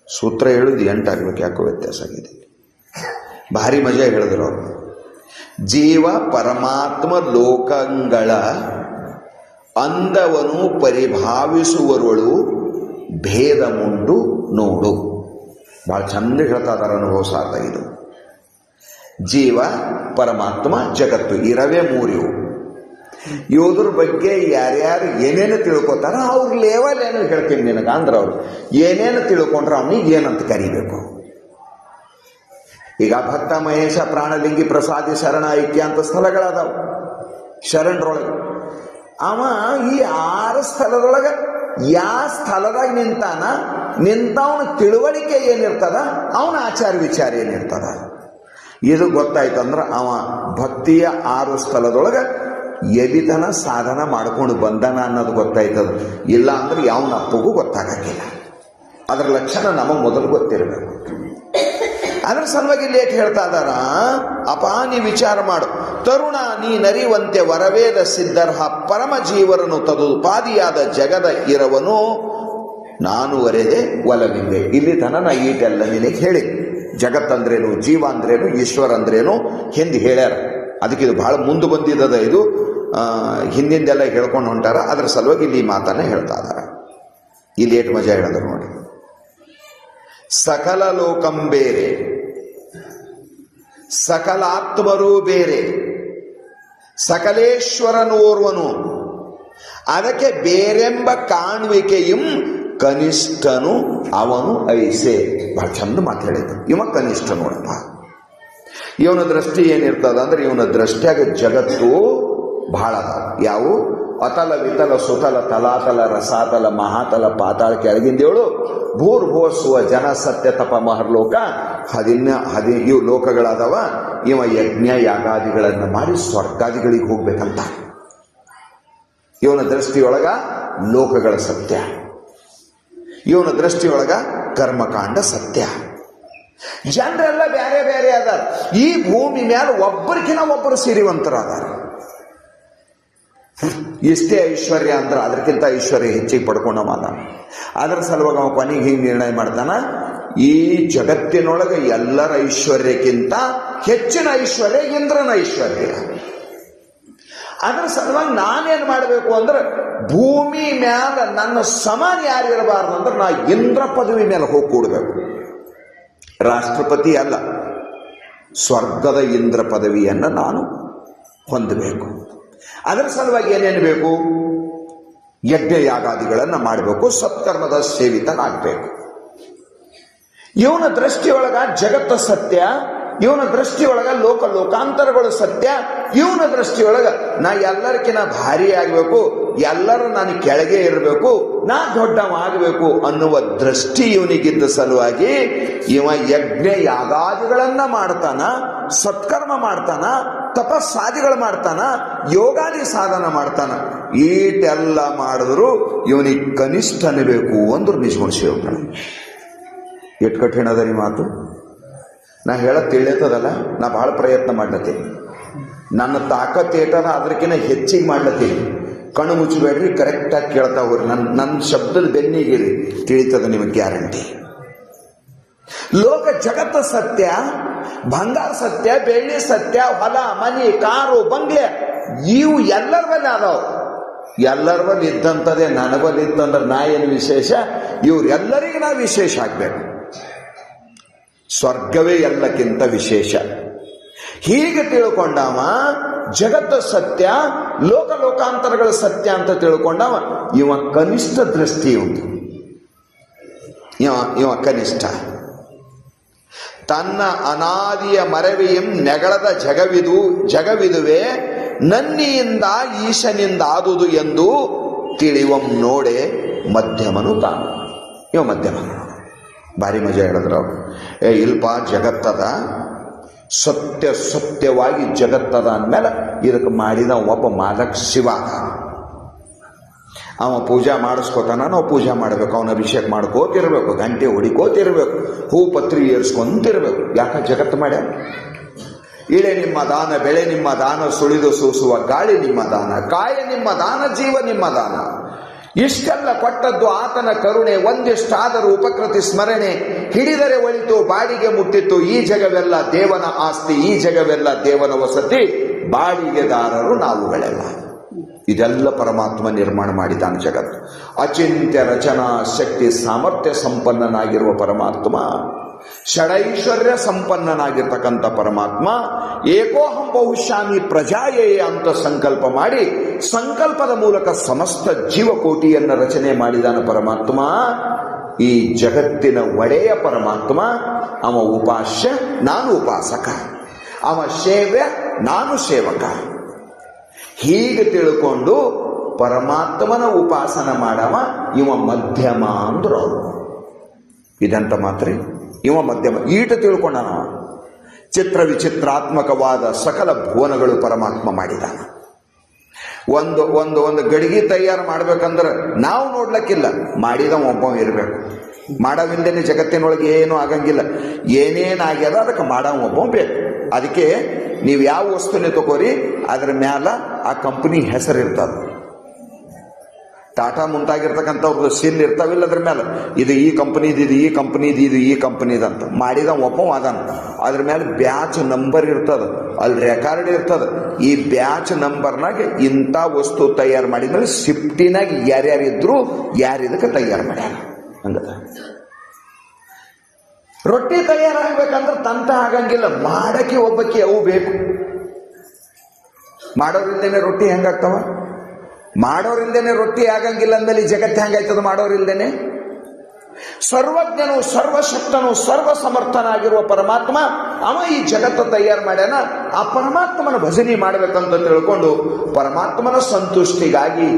ಸೂತ್ರ ಹೇಳುದು 8 ಆಗ್ಬೇಕು, ಯಾಕೋ ವ್ಯತ್ಯಾಸ ಆಗಿದೆ. ಭಾರಿ ಮಜಾ ಹೇಳಿದ್ರು ಅವರು. ಜೀವ ಪರಮಾತ್ಮ ಲೋಕಗಳ ಅಂದವನು ಪರಿಭಾವಿಸುವವಳು ಭೇದ ಮುಂಡು ನೋಡು. ಬಹಳ ಚಂದ ಹೇಳ್ತಾ ಇದ್ದಾರೆ ಅನುಭವ ಸಾರ್ಥ. ಇದು ಜೀವ ಪರಮಾತ್ಮ ಜಗತ್ತು ಇರವೇ ಮೂರಿವು. ಇವ್ರ ಬಗ್ಗೆ ಯಾರ್ಯಾರು ಏನೇನು ತಿಳ್ಕೊತಾರ ಅವ್ರ ಲೆವೆಲ್ ಏನು ಹೇಳ್ತೀನಿ ನಿನಗೆ ಅಂದ್ರೆ ಅವ್ರು ಏನೇನು ತಿಳ್ಕೊಂಡ್ರೆ ಅವನಿಗೆ ಏನಂತ ಕರಿಬೇಕು. ಈಗ ಭಕ್ತ ಮಹೇಶ ಪ್ರಾಣಲಿಂಗಿ ಪ್ರಸಾದಿ ಶರಣ ಐಕ್ಯ ಅಂತ ಸ್ಥಳಗಳದಾವ ಶರಣರೊಳಗೆ. ಅವ ಈ 6 ಸ್ಥಳದೊಳಗೆ ಯಾವ ಸ್ಥಳದಾಗ ನಿಂತವನ ತಿಳುವಳಿಕೆ ಏನಿರ್ತದ, ಅವನ ಆಚಾರ ವಿಚಾರ ಏನಿರ್ತದ, ಇದು ಗೊತ್ತಾಯ್ತಂದ್ರೆ ಅವ ಭಕ್ತಿಯ 6 ಸ್ಥಳದೊಳಗೆ ಎಲ್ಲಿತನ ಸಾಧನ ಮಾಡ್ಕೊಂಡು ಬಂದನ ಅನ್ನೋದು ಗೊತ್ತಾಯ್ತದ. ಇಲ್ಲ ಅಂದ್ರೆ ಯಾವನ ಅಪ್ಪಗೂ ಗೊತ್ತಾಗಕ್ಕಿಲ್ಲ. ಅದರ ಲಕ್ಷಣ ನಮಗೆ ಮೊದಲು ಗೊತ್ತಿರಬೇಕು. ಅದರ ಸಲುವಾಗಿ ಲೇಟ್ ಹೇಳ್ತಾ ಇದ್ದಾರ, ಅಪ ನೀ ವಿಚಾರ ಮಾಡು. ತರುಣ ನೀ ನರಿವಂತೆ ವರವೇದ ಸಿದ್ಧರ್ಹ ಪರಮ ಜೀವರನು ತದುಪಾದಿಯಾದ ಜಗದ ಇರವನು ನಾನು ವರೆದೆ ಒಲವಿಂದೆ. ಇಲ್ಲಿ ತನ ನಾ ಈಟೆಲ್ಲ ನಿನಗೆ ಹೇಳಿ. ಜಗತ್ತಂದ್ರೇನು, ಜೀವ ಅಂದ್ರೇನು, ಈಶ್ವರ ಅಂದ್ರೇನು ಹಿಂದೆ ಹೇಳ್ಯಾರ. ಅದಕ್ಕೆ ಇದು ಬಹಳ ಮುಂದೆ ಬಂದಿದ್ದದ. ಇದು ಹಿಂದಿಂದೆಲ್ಲ ಹೇಳ್ಕೊಂಡು ಹೊಂಟಾರ. ಅದರ ಸಲುವಾಗಿ ಇಲ್ಲಿ ಮಾತನ್ನ ಹೇಳ್ತಾ ಇದಾರ. ಇಲ್ಲಿ ಏಟ್ ಮಜಾ ಹೇಳಿದ್ರು ನೋಡಿ. ಸಕಲ ಲೋಕಂ ಬೇರೆ, ಸಕಲಾತ್ಮರೂ ಬೇರೆ, ಸಕಲೇಶ್ವರನು ಓರ್ವನು, ಅದಕ್ಕೆ ಬೇರೆಂಬ ಕಾಣುವಿಕೆಯಂ ಕನಿಷ್ಠನು ಅವನು ಐಸೆ. ಬಹಳ ಚಂದ ಮಾತು ಹೇಳಿದ್ರು. ಇವ ಕನಿಷ್ಠ ನೋಡಪ್ಪ. ಇವನ ದೃಷ್ಟಿ ಏನಿರ್ತದ ಅಂದ್ರೆ ಇವನ ದೃಷ್ಟಿಯಾಗ ಜಗತ್ತು ಬಹಳ ಅದ. ಯಾವು ಅತಲ ವಿತಲ ಸುತಲ ತಲಾತಲ ರಸಾತಲ ಮಹಾತಲ ಪಾತಾಳ ಕೆಳಗಿಂದೇಳು ಭೂರ್ಭೋಸುವ ಜನ ಸತ್ಯ ತಪ ಮಹರ್ಲೋಕ 10 ಇವು ಲೋಕಗಳಾದವ. ಇವ ಯಜ್ಞ ಯಾಗಾದಿಗಳನ್ನು ಮಾಡಿ ಸ್ವರ್ಗಾದಿಗಳಿಗೆ ಹೋಗ್ಬೇಕಂತ. ಇವನ ದೃಷ್ಟಿಯೊಳಗ ಲೋಕಗಳ ಸತ್ಯ, ಇವನ ದೃಷ್ಟಿಯೊಳಗ ಕರ್ಮಕಾಂಡ ಸತ್ಯ. ಜನರೆಲ್ಲ ಬೇರೆ ಬೇರೆ ಅದಾರ. ಈ ಭೂಮಿ ಮೇಲೆ ಒಬ್ಬರಿಗಿನ ಒಬ್ಬರು ಸಿರಿವಂತರಾದಾರ. ಇಷ್ಟೇ ಐಶ್ವರ್ಯ ಅಂದ್ರೆ ಅದಕ್ಕಿಂತ ಐಶ್ವರ್ಯ ಹೆಚ್ಚಿಗೆ ಪಡ್ಕೊಂಡವ ಅದ. ಅದರ ಸಲುವಾಗಿ ಅವ ಕೊನೆಗೆ ಹೀಗೆ ನಿರ್ಣಯ ಮಾಡ್ತಾನ, ಈ ಜಗತ್ತಿನೊಳಗೆ ಎಲ್ಲರ ಐಶ್ವರ್ಯಕ್ಕಿಂತ ಹೆಚ್ಚಿನ ಐಶ್ವರ್ಯ ಇಂದ್ರನ ಐಶ್ವರ್ಯ. ಅದರ ಸಲುವಾಗಿ ನಾನೇನು ಮಾಡಬೇಕು ಅಂದ್ರೆ ಭೂಮಿ ಮ್ಯಾಲ ನನ್ನ ಸಮಾನ ಯಾರು ಇರಬಾರ್ದು ಅಂದ್ರೆ ನಾ ಇಂದ್ರ ಪದವಿ ಮೇಲೆ ಹೋಗಿ ಕೂಡಬೇಕು. ರಾಷ್ಟ್ರಪತಿ ಅಲ್ಲ, ಸ್ವರ್ಗದ ಇಂದ್ರ ಪದವಿಯನ್ನು ನಾನು ಹೊಂದಬೇಕು. ಅದರ ಸಲುವಾಗಿ ಏನೇನು ಬೇಕು? ಯಜ್ಞ ಯಾಗಾದಿಗಳನ್ನು ಮಾಡಬೇಕು, ಸತ್ಕರ್ಮದ ಸೇವಿತನಾಗಬೇಕು. ಇವನ ದೃಷ್ಟಿಯೊಳಗ ಜಗತ್ತ ಸತ್ಯ, ಇವನ ದೃಷ್ಟಿಯೊಳಗ ಲೋಕಾಂತರಗಳು ಸತ್ಯ, ಇವನ ದೃಷ್ಟಿಯೊಳಗ ನಾ ಎಲ್ಲರಿಗಿನ ಭಾರಿ ಆಗಬೇಕು, ಎಲ್ಲರೂ ನಾನು ಕೆಳಗೆ ಇರಬೇಕು, ನಾ ದೊಡ್ಡವಾಗಬೇಕು ಅನ್ನುವ ದೃಷ್ಟಿ ಇವನಿಗಿದ್ದ ಸಲುವಾಗಿ ಇವ ಯಜ್ಞ ಯಾಗಾದಿಗಳನ್ನ ಮಾಡ್ತಾನ, ಸತ್ಕರ್ಮ ಮಾಡ್ತಾನ, ತಪಸ್ಸಾದಿಗಳು ಮಾಡ್ತಾನ, ಯೋಗಾದಿ ಸಾಧನ ಮಾಡ್ತಾನ. ಈಟೆಲ್ಲ ಮಾಡಿದ್ರು ಇವನಿಗೆ ಕನಿಷ್ಠ ಅನ್ನಬೇಕು ಅಂದ್ರು ನಿಜಗುಣ ಶಿವಗಳು. ಎಷ್ಟು ಕಠಿಣ ಅದ ಈ ಮಾತು. ನಾ ಹೇಳೋದು ತಿಳಿಯತದಲ್ಲ, ನಾ ಬಹಳ ಪ್ರಯತ್ನ ಮಾಡ್ಲತ್ತೀನಿ. ನನ್ನ ತಾಕತ್ ಏಟದ ಅದಕ್ಕಿಂತ ಹೆಚ್ಚಿಗೆ ಮಾಡ್ಲತ್ತೀನಿ. ಕಣ್ಣು ಮುಚ್ಚಬೇಡ್ರಿ, ಕರೆಕ್ಟಾಗಿ ಕೇಳ್ತಾ ಹೋಗ್ರಿ. ನನ್ನ ಶಬ್ದದ ಬೆನ್ನಿಗಿರಿ, ತಿಳಿತದ ನಿಮಗೆ ಗ್ಯಾರಂಟಿ. ಲೋಕ ಜಗತ್ತ ಸತ್ಯ, ಬಂಗಾರ ಸತ್ಯ, ಬೆಳ್ಳಿ ಸತ್ಯ, ಹೊಲ ಮನಿ ಕಾರು ಬಂಗ್ಲೆ ಇವು ಎಲ್ಲರ ಬಲ್ಲಿ ಅದಾವ. ಎಲ್ಲರ ಬಲ್ಲಿ ಇದ್ದಂಥದ್ದೇ ನನ್ನ ಬಲ್ಲಿ ಇತ್ತಂದ್ರೆ ನಾ ಏನು ವಿಶೇಷ? ಇವ್ರೆಲ್ಲರಿಗೂ ನಾ ವಿಶೇಷ ಆಗ್ಬೇಕು. ಸ್ವರ್ಗವೇ ಎಲ್ಲಕ್ಕಿಂತ ವಿಶೇಷ. ಹೀಗೆ ತಿಳ್ಕೊಂಡವ ಜಗತ್ತು ಸತ್ಯ, ಲೋಕಾಂತರಗಳ ಸತ್ಯ ಅಂತ ತಿಳ್ಕೊಂಡವ ಇವ ಕನಿಷ್ಠ ದೃಷ್ಟಿ ಉಂಟು. ಇವ ಕನಿಷ್ಠ. ತನ್ನ ಅನಾದಿಯ ಮರವಿಯಂ ನೆಗಳದ ಜಗವಿದುವೆ ನನ್ನಿಯಿಂದ ಈಶನಿಂದ ಆದುದು ಎಂದು ತಿಳಿವಂ ನೋಡೆ ಮಧ್ಯಮನು ತಾನು. ಇವ ಮಧ್ಯಮ. ಭಾರಿ ಮಜಾ ಹೇಳಿದ್ರು ಅವರು. ಇಲ್ಪ ಜಗತ್ತದ, ಸತ್ಯವಾಗಿ ಜಗತ್ತದ ಅಂದಮೇಲೆ ಇದಕ್ಕೆ ಮಾಡಿದ ಒಬ್ಬ ಮಾಲಕ್ ಶಿವ. ಅವ ಪೂಜಾ ಮಾಡಿಸ್ಕೋತಾನ, ನಾವು ಪೂಜಾ ಮಾಡಬೇಕು, ಅವನ ಅಭಿಷೇಕ ಮಾಡ್ಕೋತಿರ್ಬೇಕು, ಗಂಟೆ ಹೊಡಿಕೋತಿರ್ಬೇಕು, ಹೂ ಪತ್ರಿ ಏರ್ಸ್ಕೊಂತಿರ್ಬೇಕು. ಯಾಕ ಜಗತ್ತು ಮಾಡ್ಯಾರ? ಇಳೆ ನಿಮ್ಮ ದಾನ, ಬೆಳೆ ನಿಮ್ಮ ದಾನ, ಸುಳಿದು ಸೂಸುವ ಗಾಳಿ ನಿಮ್ಮ ದಾನ, ಕಾಯ ನಿಮ್ಮ ದಾನ, ಜೀವ ನಿಮ್ಮ ದಾನ. ಇಷ್ಟೆಲ್ಲ ಕೊಟ್ಟದ್ದು ಆತನ ಕರುಣೆ, ಒಂದಿಷ್ಟಾದರೂ ಉಪಕೃತಿ ಸ್ಮರಣೆ. ಹಿಡಿದರೆ ಒಳಿತು, ಬಾಡಿಗೆ ಮುಟ್ಟಿತ್ತು, ಈ ಜಗವೆಲ್ಲ ದೇವನ ಆಸ್ತಿ, ಈ ಜಗವೆಲ್ಲ ದೇವನ ವಸತಿ, ಬಾಡಿಗೆದಾರರು ನಾವುಗಳೆಲ್ಲ. ಇದೆಲ್ಲ ಪರಮಾತ್ಮ ನಿರ್ಮಾಣ ಮಾಡಿದ್ದಾನೆ ಜಗತ್ತು. ಅಚಿಂತ್ಯ ರಚನಾ ಶಕ್ತಿ ಸಾಮರ್ಥ್ಯ ಸಂಪನ್ನನಾಗಿರುವ ಪರಮಾತ್ಮ, ಷಡೈಶ್ವರ್ಯ ಸಂಪನ್ನನಾಗಿರ್ತಕ್ಕಂಥ ಪರಮಾತ್ಮ, ಏಕೋಹಂ ಬಹುಶ್ಯಾಮಿ ಪ್ರಜಾಯೇ ಅಂತ ಸಂಕಲ್ಪ ಮಾಡಿ ಸಂಕಲ್ಪದ ಮೂಲಕ ಸಮಸ್ತ ಜೀವಕೋಟಿಯನ್ನು ರಚನೆ ಮಾಡಿದಾನ ಪರಮಾತ್ಮ. ಈ ಜಗತ್ತಿನ ಒಡೆಯ ಪರಮಾತ್ಮ. ಅವ ಉಪಾಸ್ಯ, ನಾನು ಉಪಾಸಕ. ಅವ ಸೇವ್ಯ, ನಾನು ಸೇವಕ. ಹೀಗೆ ತಿಳ್ಕೊಂಡು ಪರಮಾತ್ಮನ ಉಪಾಸನ ಮಾಡವ ಇವ ಮಧ್ಯಮ ಅಂದ್ರು ಅವರು. ಇದಂತ ಮಾತ್ರ ಇವ ಮಧ್ಯಮ. ಈಟ ತಿಳ್ಕೊಂಡನ. ಚಿತ್ರ ವಿಚಿತ್ರಾತ್ಮಕವಾದ ಸಕಲ ಭುವನಗಳು ಪರಮಾತ್ಮ ಮಾಡಿದಾನ. ಒಂದು ಗಡಿಗೆ ತಯಾರು ಮಾಡ್ಬೇಕಂದ್ರೆ ನಾವು ನೋಡ್ಲಕ್ಕಿಲ್ಲ, ಮಾಡಿದ ಒಬ್ಬ ಇರಬೇಕು. ಮಾಡವಿಂದೇನೆ ಜಗತ್ತಿನೊಳಗೆ ಏನೂ ಆಗಂಗಿಲ್ಲ. ಏನೇನಾಗ್ಯದ ಅದಕ್ಕೆ ಮಾಡವ ಒಬ್ಬ ಬೇಕು. ಅದಕ್ಕೆ ನೀವು ಯಾವ ವಸ್ತುನೇ ತಗೋರಿ, ಅದ್ರ ಮ್ಯಾಲ ಆ ಕಂಪನಿ ಹೆಸರಿರ್ತದ. ಟಾಟಾ ಮುಂತಾಗಿರ್ತಕ್ಕಂಥವ್ರದ್ದು ಸಿಲ್ ಇರ್ತಾವಿಲ್ಲ ಅದ್ರ ಮೇಲೆ, ಇದು ಈ ಕಂಪನಿದು, ಇದು ಈ ಕಂಪನಿದು, ಇದು ಈ ಕಂಪನಿದಂತ. ಮಾಡಿದ ಒಬ್ಬ ಅದಾನ. ಅದ್ರ ಮೇಲೆ ಬ್ಯಾಚ್ ನಂಬರ್ ಇರ್ತದ, ಅಲ್ಲಿ ರೆಕಾರ್ಡ್ ಇರ್ತದ. ಈ ಬ್ಯಾಚ್ ನಂಬರ್ನಾಗ ಇಂಥ ವಸ್ತು ತಯಾರು ಮಾಡಿದ್ಮೇಲೆ ಶಿಫ್ಟಿನಾಗ ಯಾರ್ಯಾರಿದ್ರು ಯಾರಿದಕ್ಕೆ ತಯಾರು ಮಾಡ್ಯಾರ ಹಂಗದ. ರೊಟ್ಟಿ ತಯಾರಾಗಬೇಕಂದ್ರೆ ತಂತ ಆಗಂಗಿಲ್ಲ, ಮಾಡಕ್ಕೆ ಒಬ್ಬಕ್ಕೆ ಅವು ಬೇಕು. ಮಾಡೋರಿಲ್ದೇನೆ ರೊಟ್ಟಿ ಹೆಂಗಾಗ್ತಾವ? ಮಾಡೋರಿಲ್ದೇನೆ ರೊಟ್ಟಿ ಆಗಂಗಿಲ್ಲ ಅಂದಲ್ಲಿ ಜಗತ್ತು ಹೆಂಗಾಯ್ತದ? ಮಾಡೋರಿಲ್ದೇನೆ. ಸರ್ವಜ್ಞನು, ಸರ್ವಶಕ್ತನು, ಸರ್ವ ಸಮರ್ಥನಾಗಿರುವ ಪರಮಾತ್ಮ ಅವ ಈ ಜಗತ್ತು ತಯಾರು ಮಾಡ್ಯಾನ. ಆ ಪರಮಾತ್ಮನ ಭಜನೆ ಮಾಡಬೇಕಂತ ತಿಳ್ಕೊಂಡು ಪರಮಾತ್ಮನ ಸಂತುಷ್ಟಿಗಾಗಿ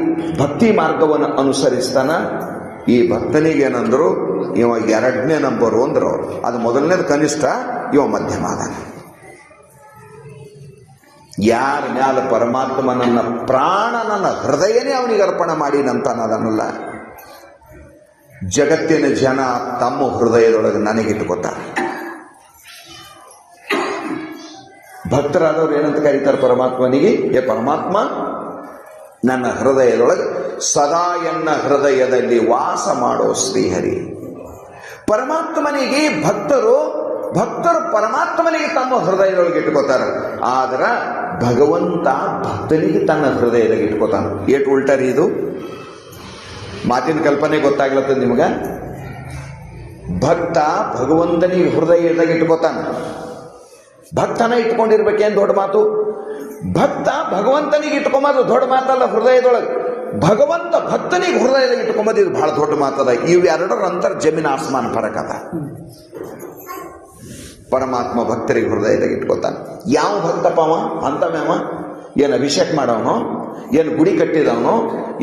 ಭಕ್ತಿ ಮಾರ್ಗವನ್ನು ಅನುಸರಿಸ್ತಾನ. ಈ ಭಕ್ತನಿಗೆ ಏನಂದ್ರು, ಇವ 2ನೇ ನಂಬರು ಅಂದ್ರು ಅವರು. ಅದು ಮೊದಲನೇದು ಕನಿಷ್ಠ, ಇವ ಮಧ್ಯಮ ಅದಾನ. ಯಾರ ಮ್ಯಾಲ ಪರಮಾತ್ಮ ನನ್ನ ಪ್ರಾಣ, ನನ್ನ ಹೃದಯನೇ ಅವನಿಗೆ ಅರ್ಪಣೆ ಮಾಡಿನಂತಾನದನ್ನಲ್ಲ, ಜಗತ್ತಿನ ಜನ ತಮ್ಮ ಹೃದಯದೊಳಗೆ ನನಗಿಟ್ಟುಕೊತಾರೆ. ಭಕ್ತರಾದವ್ರು ಏನಂತ ಕರೀತಾರೆ ಪರಮಾತ್ಮನಿಗೆ? ಏ ಪರಮಾತ್ಮ, ನನ್ನ ಹೃದಯದೊಳಗೆ ಸದಾ ಎನ್ನ ಹೃದಯದಲ್ಲಿ ವಾಸ ಮಾಡೋ ಶ್ರೀಹರಿ. ಪರಮಾತ್ಮನಿಗೆ ಭಕ್ತರು ಪರಮಾತ್ಮನಿಗೆ ತಮ್ಮ ಹೃದಯದೊಳಗೆ ಇಟ್ಕೋತಾರೆ. ಆದ್ರ ಭಗವಂತ ಭಕ್ತನಿಗೆ ತನ್ನ ಹೃದಯದಾಗ ಇಟ್ಕೋತಾನ. ಏಟು ಉಲ್ಟರಿ ಇದು. ಮಾತಿನ ಕಲ್ಪನೆ ಗೊತ್ತಾಗ್ಲತ್ತದ ನಿಮಗ? ಭಕ್ತ ಭಗವಂತನಿಗೆ ಹೃದಯದಾಗ ಇಟ್ಕೋತಾನ. ಭಕ್ತನ ಇಟ್ಕೊಂಡಿರ್ಬೇಕೇನು ದೊಡ್ಡ ಮಾತು? ಭಕ್ತ ಭಗವಂತನಿಗೆ ಇಟ್ಕೊಂಬದು ದೊಡ್ಡ ಮಾತಲ್ಲ. ಹೃದಯದೊಳಗೆ ಭಗವಂತ ಭಕ್ತನಿಗೆ ಹೃದಯದಾಗ ಇಟ್ಕೊಂಬದು ಇದು ಬಹಳ ದೊಡ್ಡ ಮಾತದ. ಇವೆರಡರ ಅಂತರ ಜಮೀನು ಆಸ್ಮಾನ ಫರಕ್ ಅದ. ಪರಮಾತ್ಮ ಭಕ್ತರಿಗೆ ಹೃದಯದಾಗ ಇಟ್ಕೋತಾನೆ. ಯಾವ ಭಕ್ತಪ್ಪ ಅಂತವ್ಯಾವ? ಏನು ಅಭಿಷೇಕ ಮಾಡವನು, ಏನು ಗುಡಿ ಕಟ್ಟಿದವನು,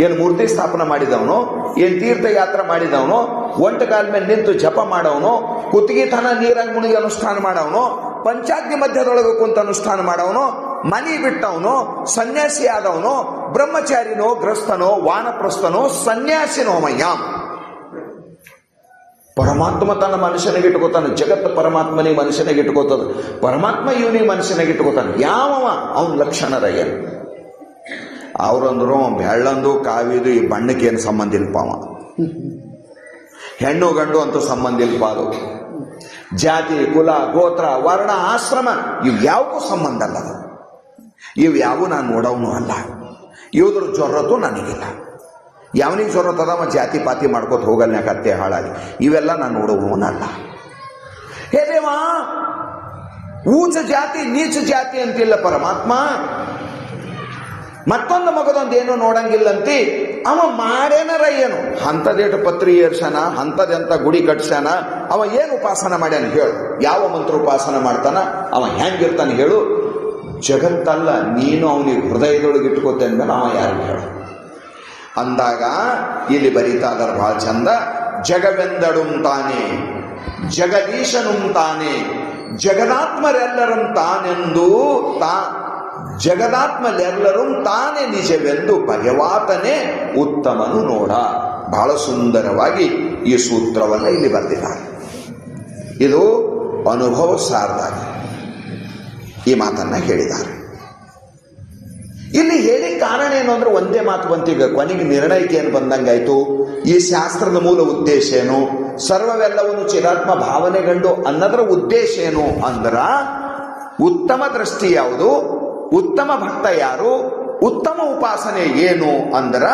ಏನು ಮೂರ್ತಿ ಸ್ಥಾಪನೆ ಮಾಡಿದವನು, ಏನು ತೀರ್ಥಯಾತ್ರೆ ಮಾಡಿದವನು, ಒಂಟ ಕಾಲ ಮೇಲೆ ನಿಂತು ಜಪ ಮಾಡವನು, ಕುತ್ತಿಗೆ ತನ ನೀರಾಗಿ ಮುಳುಗಿ ಅನುಷ್ಠಾನ ಮಾಡವನು, ಪಂಚಾಗ್ನಿ ಮಧ್ಯದೊಳಗೆ ಕುಂತ ಅನುಷ್ಠಾನ ಮಾಡವನು, ಮನಿ ಬಿಟ್ಟವನು, ಸನ್ಯಾಸಿ ಆದವನು, ಬ್ರಹ್ಮಚಾರಿನೋ, ಗ್ರಸ್ತನೋ, ವಾನಪ್ರಸ್ಥನೋ, ಸನ್ಯಾಸಿನೋ ಮಯ್ಯಾಮ್. ಪರಮಾತ್ಮ ತನ್ನ ಮನುಷ್ಯನಿಗೆ ಇಟ್ಕೋತಾನೆ. ಜಗತ್ತು ಪರಮಾತ್ಮನಿಗೆ ಮನುಷ್ಯನಿಗೆ ಇಟ್ಕೋತದ. ಪರಮಾತ್ಮ ಇವನಿಗೆ ಮನುಷ್ಯನಿಗೆ ಇಟ್ಕೋತಾನೆ. ಯಾವವ ಅವನ ಲಕ್ಷಣದ ಏನು? ಅವ್ರಂದ್ರು ಬೆಳ್ಳಂದು ಕಾವಿದು ಈ ಬಣ್ಣಕ್ಕೆ ಏನು ಸಂಬಂಧ ಇಲ್ಪ. ಅವ ಹೆಣ್ಣು ಗಂಡು ಅಂತೂ ಸಂಬಂಧ ಇಲ್ಪ. ಅದು ಜಾತಿ, ಕುಲ, ಗೋತ್ರ, ವರ್ಣ, ಆಶ್ರಮ ಇವು ಯಾವಕ್ಕೂ ಸಂಬಂಧ ಅಲ್ಲ. ಇವು ಯಾವ ನಾನು ನೋಡವನು ಅಲ್ಲ. ಇವ್ರ ಜ್ವರದ್ದು ನನಗಿಲ್ಲ. ಯಾವನಿಗೆ ಜ್ವರತ್ತದವ ಜಾತಿ ಪಾತಿ ಮಾಡ್ಕೋತ ಹೋಗಲ್ಲ, ಕತ್ತೆ ಹಾಳಾಗಿ. ಇವೆಲ್ಲ ನಾನು ನೋಡುವವನಲ್ಲ. ಹೇ ದೇವಾ, ಊಚ ಜಾತಿ ನೀಚ ಜಾತಿ ಅಂತಿಲ್ಲ ಪರಮಾತ್ಮ. ಮತ್ತೊಂದು ಮಗದೊಂದು ಏನು ನೋಡಂಗಿಲ್ಲಂತಿ. ಅವ ಮಾಡೇನರ ಏನು? ಅಂಥದೇಟು ಪತ್ರಿ ಏರ್ಸಾನ, ಅಂಥದೆಂತ ಗುಡಿ ಕಟ್ಸ್ಯಾನ, ಅವ ಏನು ಉಪಾಸನ ಮಾಡ್ಯಾನ ಹೇಳು? ಯಾವ ಮಂತ್ರ ಉಪಾಸನ ಮಾಡ್ತಾನ? ಅವ ಹೆಂಗಿರ್ತಾನೆ ಹೇಳು? ಜಗತ್ತಲ್ಲ, ನೀನು ಅವನಿಗೆ ಹೃದಯದೊಳಗೆ ಇಟ್ಕೋತೆ ಅಂದ್ಮೇಲೆ ಅವ ಯಾರಿಗೆ ಹೇಳು ಅಂದಾಗ ಇಲ್ಲಿ ಬರೀತಾ ಇದಾರೆ ಬಹಳ ಚಂದ. ಜಗವೆಂದಡುಂ ತಾನೆ, ಜಗದೀಶನುಂ ತಾನೆ, ಜಗದಾತ್ಮರೆಲ್ಲರಂ ತಾನೆಂದು ಜಗದಾತ್ಮರೆಲ್ಲರೂ ತಾನೇ ನಿಜವೆಂದು ಭಗವಾತನೇ ಉತ್ತಮನು ನೋಡ. ಬಹಳ ಸುಂದರವಾಗಿ ಈ ಸೂತ್ರವನ್ನು ಇಲ್ಲಿ ಬರೆದಿದ್ದಾರೆ. ಇದು ಅನುಭವ ಸಾರದಾಗಿ ಈ ಮಾತನ್ನ ಹೇಳಿದ್ದಾರೆ. ಇಲ್ಲಿ ಹೇಳಿ ಕಾರಣ ಏನು ಅಂದ್ರೆ ಒಂದೇ ಮಾತು ಬಂತೀಗ ಕೊನೆಗೆ ನಿರ್ಣಯಕ್ಕೆ ಏನು ಬಂದಂಗಾಯ್ತು. ಈ ಶಾಸ್ತ್ರದ ಮೂಲ ಉದ್ದೇಶ ಏನು, ಸರ್ವವೆಲ್ಲವನ್ನು ಚಿರಾತ್ಮ ಭಾವನೆಗಂಡು ಅನ್ನೋದರ ಉದ್ದೇಶ ಏನು ಅಂದ್ರ, ಉತ್ತಮ ದೃಷ್ಟಿ ಯಾವುದು, ಉತ್ತಮ ಭಕ್ತ ಯಾರು, ಉತ್ತಮ ಉಪಾಸನೆ ಏನು ಅಂದ್ರ,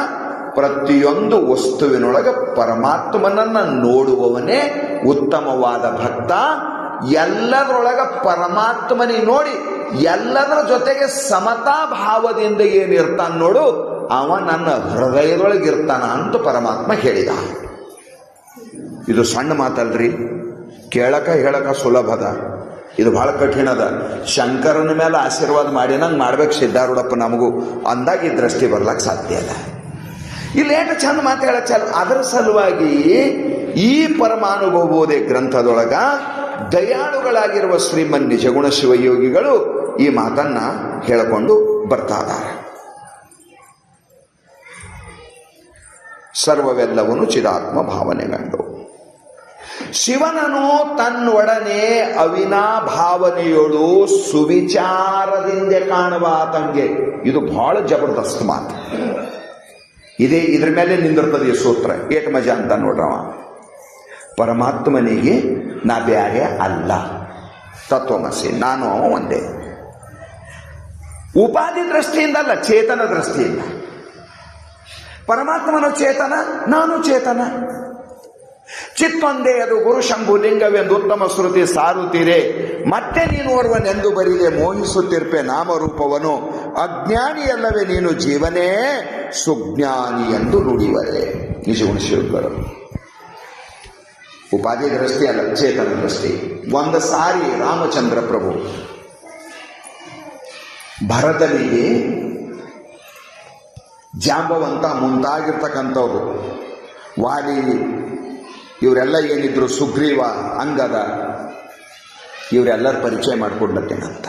ಪ್ರತಿಯೊಂದು ವಸ್ತುವಿನೊಳಗೆ ಪರಮಾತ್ಮನನ್ನ ನೋಡುವವನೇ ಉತ್ತಮವಾದ ಭಕ್ತ. ಎಲ್ಲದರೊಳಗ ಪರಮಾತ್ಮನಿಗೆ ನೋಡಿ ಎಲ್ಲದರ ಜೊತೆಗೆ ಸಮತಾ ಭಾವದಿಂದ ಏನಿರ್ತಾನ ನೋಡು, ಅವ ನನ್ನ ಹೃದಯದೊಳಗಿರ್ತಾನ ಅಂತ ಪರಮಾತ್ಮ ಹೇಳಿದ. ಇದು ಸಣ್ಣ ಮಾತಲ್ರಿ, ಕೇಳಕ ಹೇಳಕ ಸುಲಭದ, ಇದು ಬಹಳ ಕಠಿಣದ. ಶಂಕರನ ಮೇಲೆ ಆಶೀರ್ವಾದ ಮಾಡಿ ನಂಗೆ ಮಾಡ್ಬೇಕು ಸಿದ್ಧಾರೂಢಪ್ಪ ನಮಗೂ ಅಂದಾಗ ಈ ದೃಷ್ಟಿ ಬರ್ಲಕ್ಕೆ ಸಾಧ್ಯ ಅದ. ಇಲ್ಲಿ ಏಟು ಚಂದ ಮಾತು ಹೇಳಕ್ ಚಲ. ಅದರ ಸಲುವಾಗಿ ಈ ಪರಮಾನುಭವೋದಯ ಗ್ರಂಥದೊಳಗ ದಯಾಳುಗಳಾಗಿರುವ ಶ್ರೀಮನ್ ನಿಜಗುಣ ಶಿವಯೋಗಿಗಳು ಈ ಮಾತನ್ನ ಹೇಳಿಕೊಂಡು ಬರ್ತಾ ಇದ್ದಾರೆ. ಸರ್ವವೆಲ್ಲವನು ಚಿದಾತ್ಮ ಭಾವನೆಗಂಡು ಶಿವನನು ತನ್ನೊಡನೆ ಅವಿನಾಭಾವನೆಯೊಳು ಸುವಿಚಾರದಿಂದ ಕಾಣುವಾತಂಗೆ. ಇದು ಬಹಳ ಜಬರ್ದಸ್ತ್ ಮಾತು. ಇದ್ರ ಮೇಲೆ ನಿಂದಿರ್ತದೆ ಈ ಸೂತ್ರ. ಏಟ್ ಮಜಾ ಅಂತ ನೋಡ್ರವ. ಪರಮಾತ್ಮನಿಗೆ ನಾ ಬ್ಯಾರೆ ಅಲ್ಲ, ತತ್ವಮಸಿ, ನಾನು ಒಂದೇ. ಉಪಾಧಿ ದೃಷ್ಟಿಯಿಂದ ಅಲ್ಲ, ಚೇತನ ದೃಷ್ಟಿಯಿಂದ. ಪರಮಾತ್ಮನ ಚೇತನ, ನಾನು ಚೇತನ. ಚಿತ್ತೊಂದೇ ಅದು ಗುರು ಶಂಭು ಲಿಂಗವೆಂದು ಉತ್ತಮ ಶ್ರುತಿ ಸಾರುತ್ತೀರೆ. ಮತ್ತೆ ನೀನು ಓರ್ವನೆಂದು ಬರಿದೆ ಮೋಹಿಸುತ್ತಿರ್ಪೆ ನಾಮರೂಪವನು. ಅಜ್ಞಾನಿಯಲ್ಲವೇ ನೀನು ಜೀವನೇ ಸುಜ್ಞಾನಿ ಎಂದು ನುಡಿವರೆ. ನಿಜಗುಣ ಶಿವಗಳು ಉಪಾಧಿ ದೃಷ್ಟಿ ಅಲ್ಲ, ಚೇತನ ದೃಷ್ಟಿ. ಒಂದು ಸಾರಿ ರಾಮಚಂದ್ರ ಪ್ರಭು ಭರತನಿಗೆ ಜಾಂಬವಂತ ಮುಂತಾಗಿರ್ತಕ್ಕಂಥವ್ರು, ವಾಲಿ ಇವರೆಲ್ಲ ಏನಿದ್ರು, ಸುಗ್ರೀವ, ಅಂಗದ, ಇವರೆಲ್ಲರ ಪರಿಚಯ ಮಾಡಿಕೊಂಡತ್ತೇನಂತ.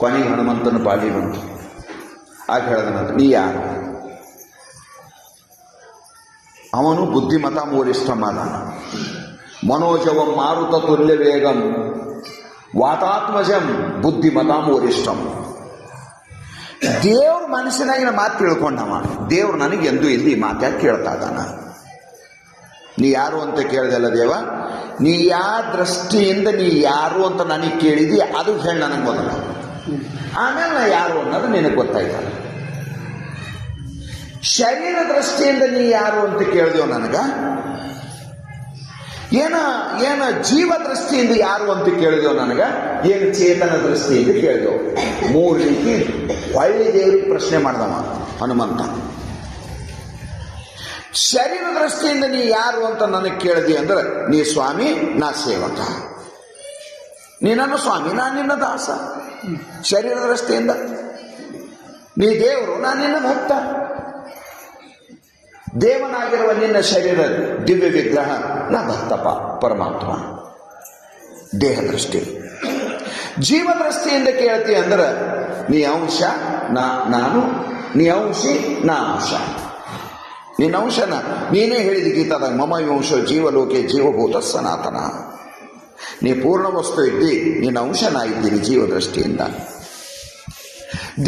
ಕೊನೆಗೆ ಹನುಮಂತನ ಪಾಳಿ ಬಂತು. ಆಗ ಹೇಳ್ದನಂತ, ನೀ ಯಾರು? ಅವನು ಬುದ್ಧಿಮತ ಮೂರಿಷ್ಟಮಾದ. ಮನೋಜವಂ ಮಾರುತ ತುಲ್ಯ ವೇಗಂ ವಾತಾತ್ಮಜಂ ಬುದ್ಧಿಮತ ಮೂರಿಷ್ಟಂ. ದೇವ್ರ ಮನಸ್ಸಿನಾಗಿನ ಮಾತು ತಿಳ್ಕೊಂಡವ. ದೇವ್ರು ನನಗೆ ಎಂದೂ ಇಲ್ಲಿ ಮಾತಾಡಿ ಕೇಳ್ತಾ ಇದ್ದಾನ. ನೀ ಯಾರು ಅಂತ ಕೇಳ್ದಲ್ಲ ದೇವ, ನೀ ಯಾವ ದೃಷ್ಟಿಯಿಂದ ನೀ ಯಾರು ಅಂತ ನನಗೆ ಕೇಳಿದಿ ಅದು ಹೇಳಿ ನನಗೆ ಮೊದಲ, ಆಮೇಲೆ ನಾ ಯಾರು ಅನ್ನೋದು ನಿನಗೆ ಗೊತ್ತಾಯ್ತಲ್ಲ. ಶರೀರ ದೃಷ್ಟಿಯಿಂದ ನೀ ಯಾರು ಅಂತ ಕೇಳಿದೆವು ನನಗ, ಏನ ಜೀವ ದೃಷ್ಟಿಯಿಂದ ಯಾರು ಅಂತ ಕೇಳಿದೆವು ನನಗ, ಏನು ಚೇತನ ದೃಷ್ಟಿಯಿಂದ ಕೇಳಿದೆವು. ಮೂರು ರೀತಿ ಒಳ್ಳೆ ದೇವರಿಗೆ ಪ್ರಶ್ನೆ ಮಾಡ್ದವ ಹನುಮಂತ. ಶರೀರ ದೃಷ್ಟಿಯಿಂದ ನೀ ಯಾರು ಅಂತ ನನಗೆ ಕೇಳಿದಿ ಅಂದ್ರೆ, ನೀ ಸ್ವಾಮಿ, ನಾ ಸೇವಕ. ನೀ ನನ್ನ ಸ್ವಾಮಿ, ನಾನು ನಿನ್ನ ದಾಸ. ಶರೀರ ದೃಷ್ಟಿಯಿಂದ ನೀ ದೇವರು, ನಾನು ನಿನ್ನ ಭಕ್ತ. ದೇವನಾಗಿರುವ ನಿನ್ನ ಶರೀರ ದಿವ್ಯ ವಿಗ್ರಹ, ನಾ ಭಕ್ತಪ್ಪ ಪರಮಾತ್ಮ. ದೇಹ ದೃಷ್ಟಿ. ಜೀವ ದೃಷ್ಟಿಯಿಂದ ಕೇಳ್ತಿ ಅಂದ್ರೆ, ನೀ ಅಂಶ, ನಾನು, ನೀ ಅಂಶಿ, ನಾ ಅಂಶ. ನಿನ್ನ ಅಂಶನ ನೀನೇ ಹೇಳಿದ ಗೀತಾದಾಗ, ಮಮ ವಂಶ ಜೀವಲೋಕೆ ಜೀವಭೂತ ಸನಾತನ. ನೀ ಪೂರ್ಣ ವಸ್ತು ಇದ್ದಿ, ನಿನ್ನ ಅಂಶನ ಇದ್ದೀನಿ ಜೀವ ದೃಷ್ಟಿಯಿಂದ.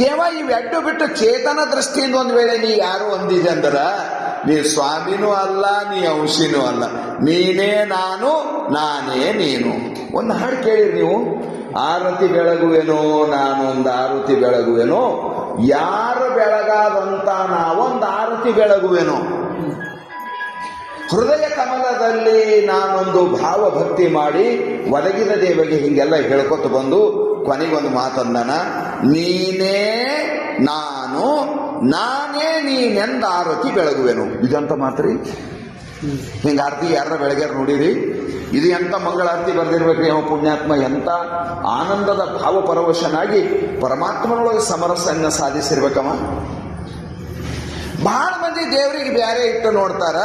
ದೇವ ಇವೆಡ್ಡು ಬಿಟ್ಟು ಚೇತನ ದೃಷ್ಟಿಯಿಂದ ಒಂದು ವೇಳೆ ನೀ ಯಾರು ಅಂದಿದೆ ಅಂದ್ರ, ನೀ ಸ್ವಾಮಿನೂ ಅಲ್ಲ, ನೀ ಅಂಶಿನೂ ಅಲ್ಲ, ನೀನೇ ನಾನು, ನಾನೇ ನೀನು. ಒಂದು ಹಾಡು ಕೇಳಿರಿ ನೀವು, ಆರತಿ ಬೆಳಗುವೆನೋ ನಾನೊಂದು ಆರತಿ ಬೆಳಗುವೆನೋ, ಯಾರು ಬೆಳಗಾದಂತ ನಾವೊಂದು ಆರತಿ ಬೆಳಗುವೆನೋ. ಹೃದಯ ಕಮಲದಲ್ಲಿ ನಾನೊಂದು ಭಾವಭಕ್ತಿ ಮಾಡಿ ಒದಗಿದ ದೇವರಿಗೆ ಹಿಂಗೆಲ್ಲ ಹೇಳ್ಕೊತ ಬಂದು ಕೊನೆಗೊಂದು ಮಾತಂದನ, ನೀನೇ ನಾನು, ನಾನೇ ನೀನೆಂದ ಆರತಿ ಬೆಳಗುವೆನು. ಇದಂತ ಮಾತ್ರಿ. ಹಿಂಗ ಆರತಿ ಯಾರ ಬೆಳಗ್ಯಾರ ನೋಡಿರಿ? ಇದು ಎಂತ ಮಂಗಳಾರತಿ ಬರ್ದಿರ್ಬೇಕ್ರಿ ಅವ ಪುಣ್ಯಾತ್ಮ. ಎಂತ ಆನಂದದ ಭಾವಪರವಶನಾಗಿ ಪರಮಾತ್ಮನೊಳಗೆ ಸಮರಸನ್ನ ಸಾಧಿಸಿರ್ಬೇಕವ. ಬಹಳ ಮಂದಿ ದೇವರಿಗೆ ಬ್ಯಾರೆ ಇಟ್ಟು ನೋಡ್ತಾರ.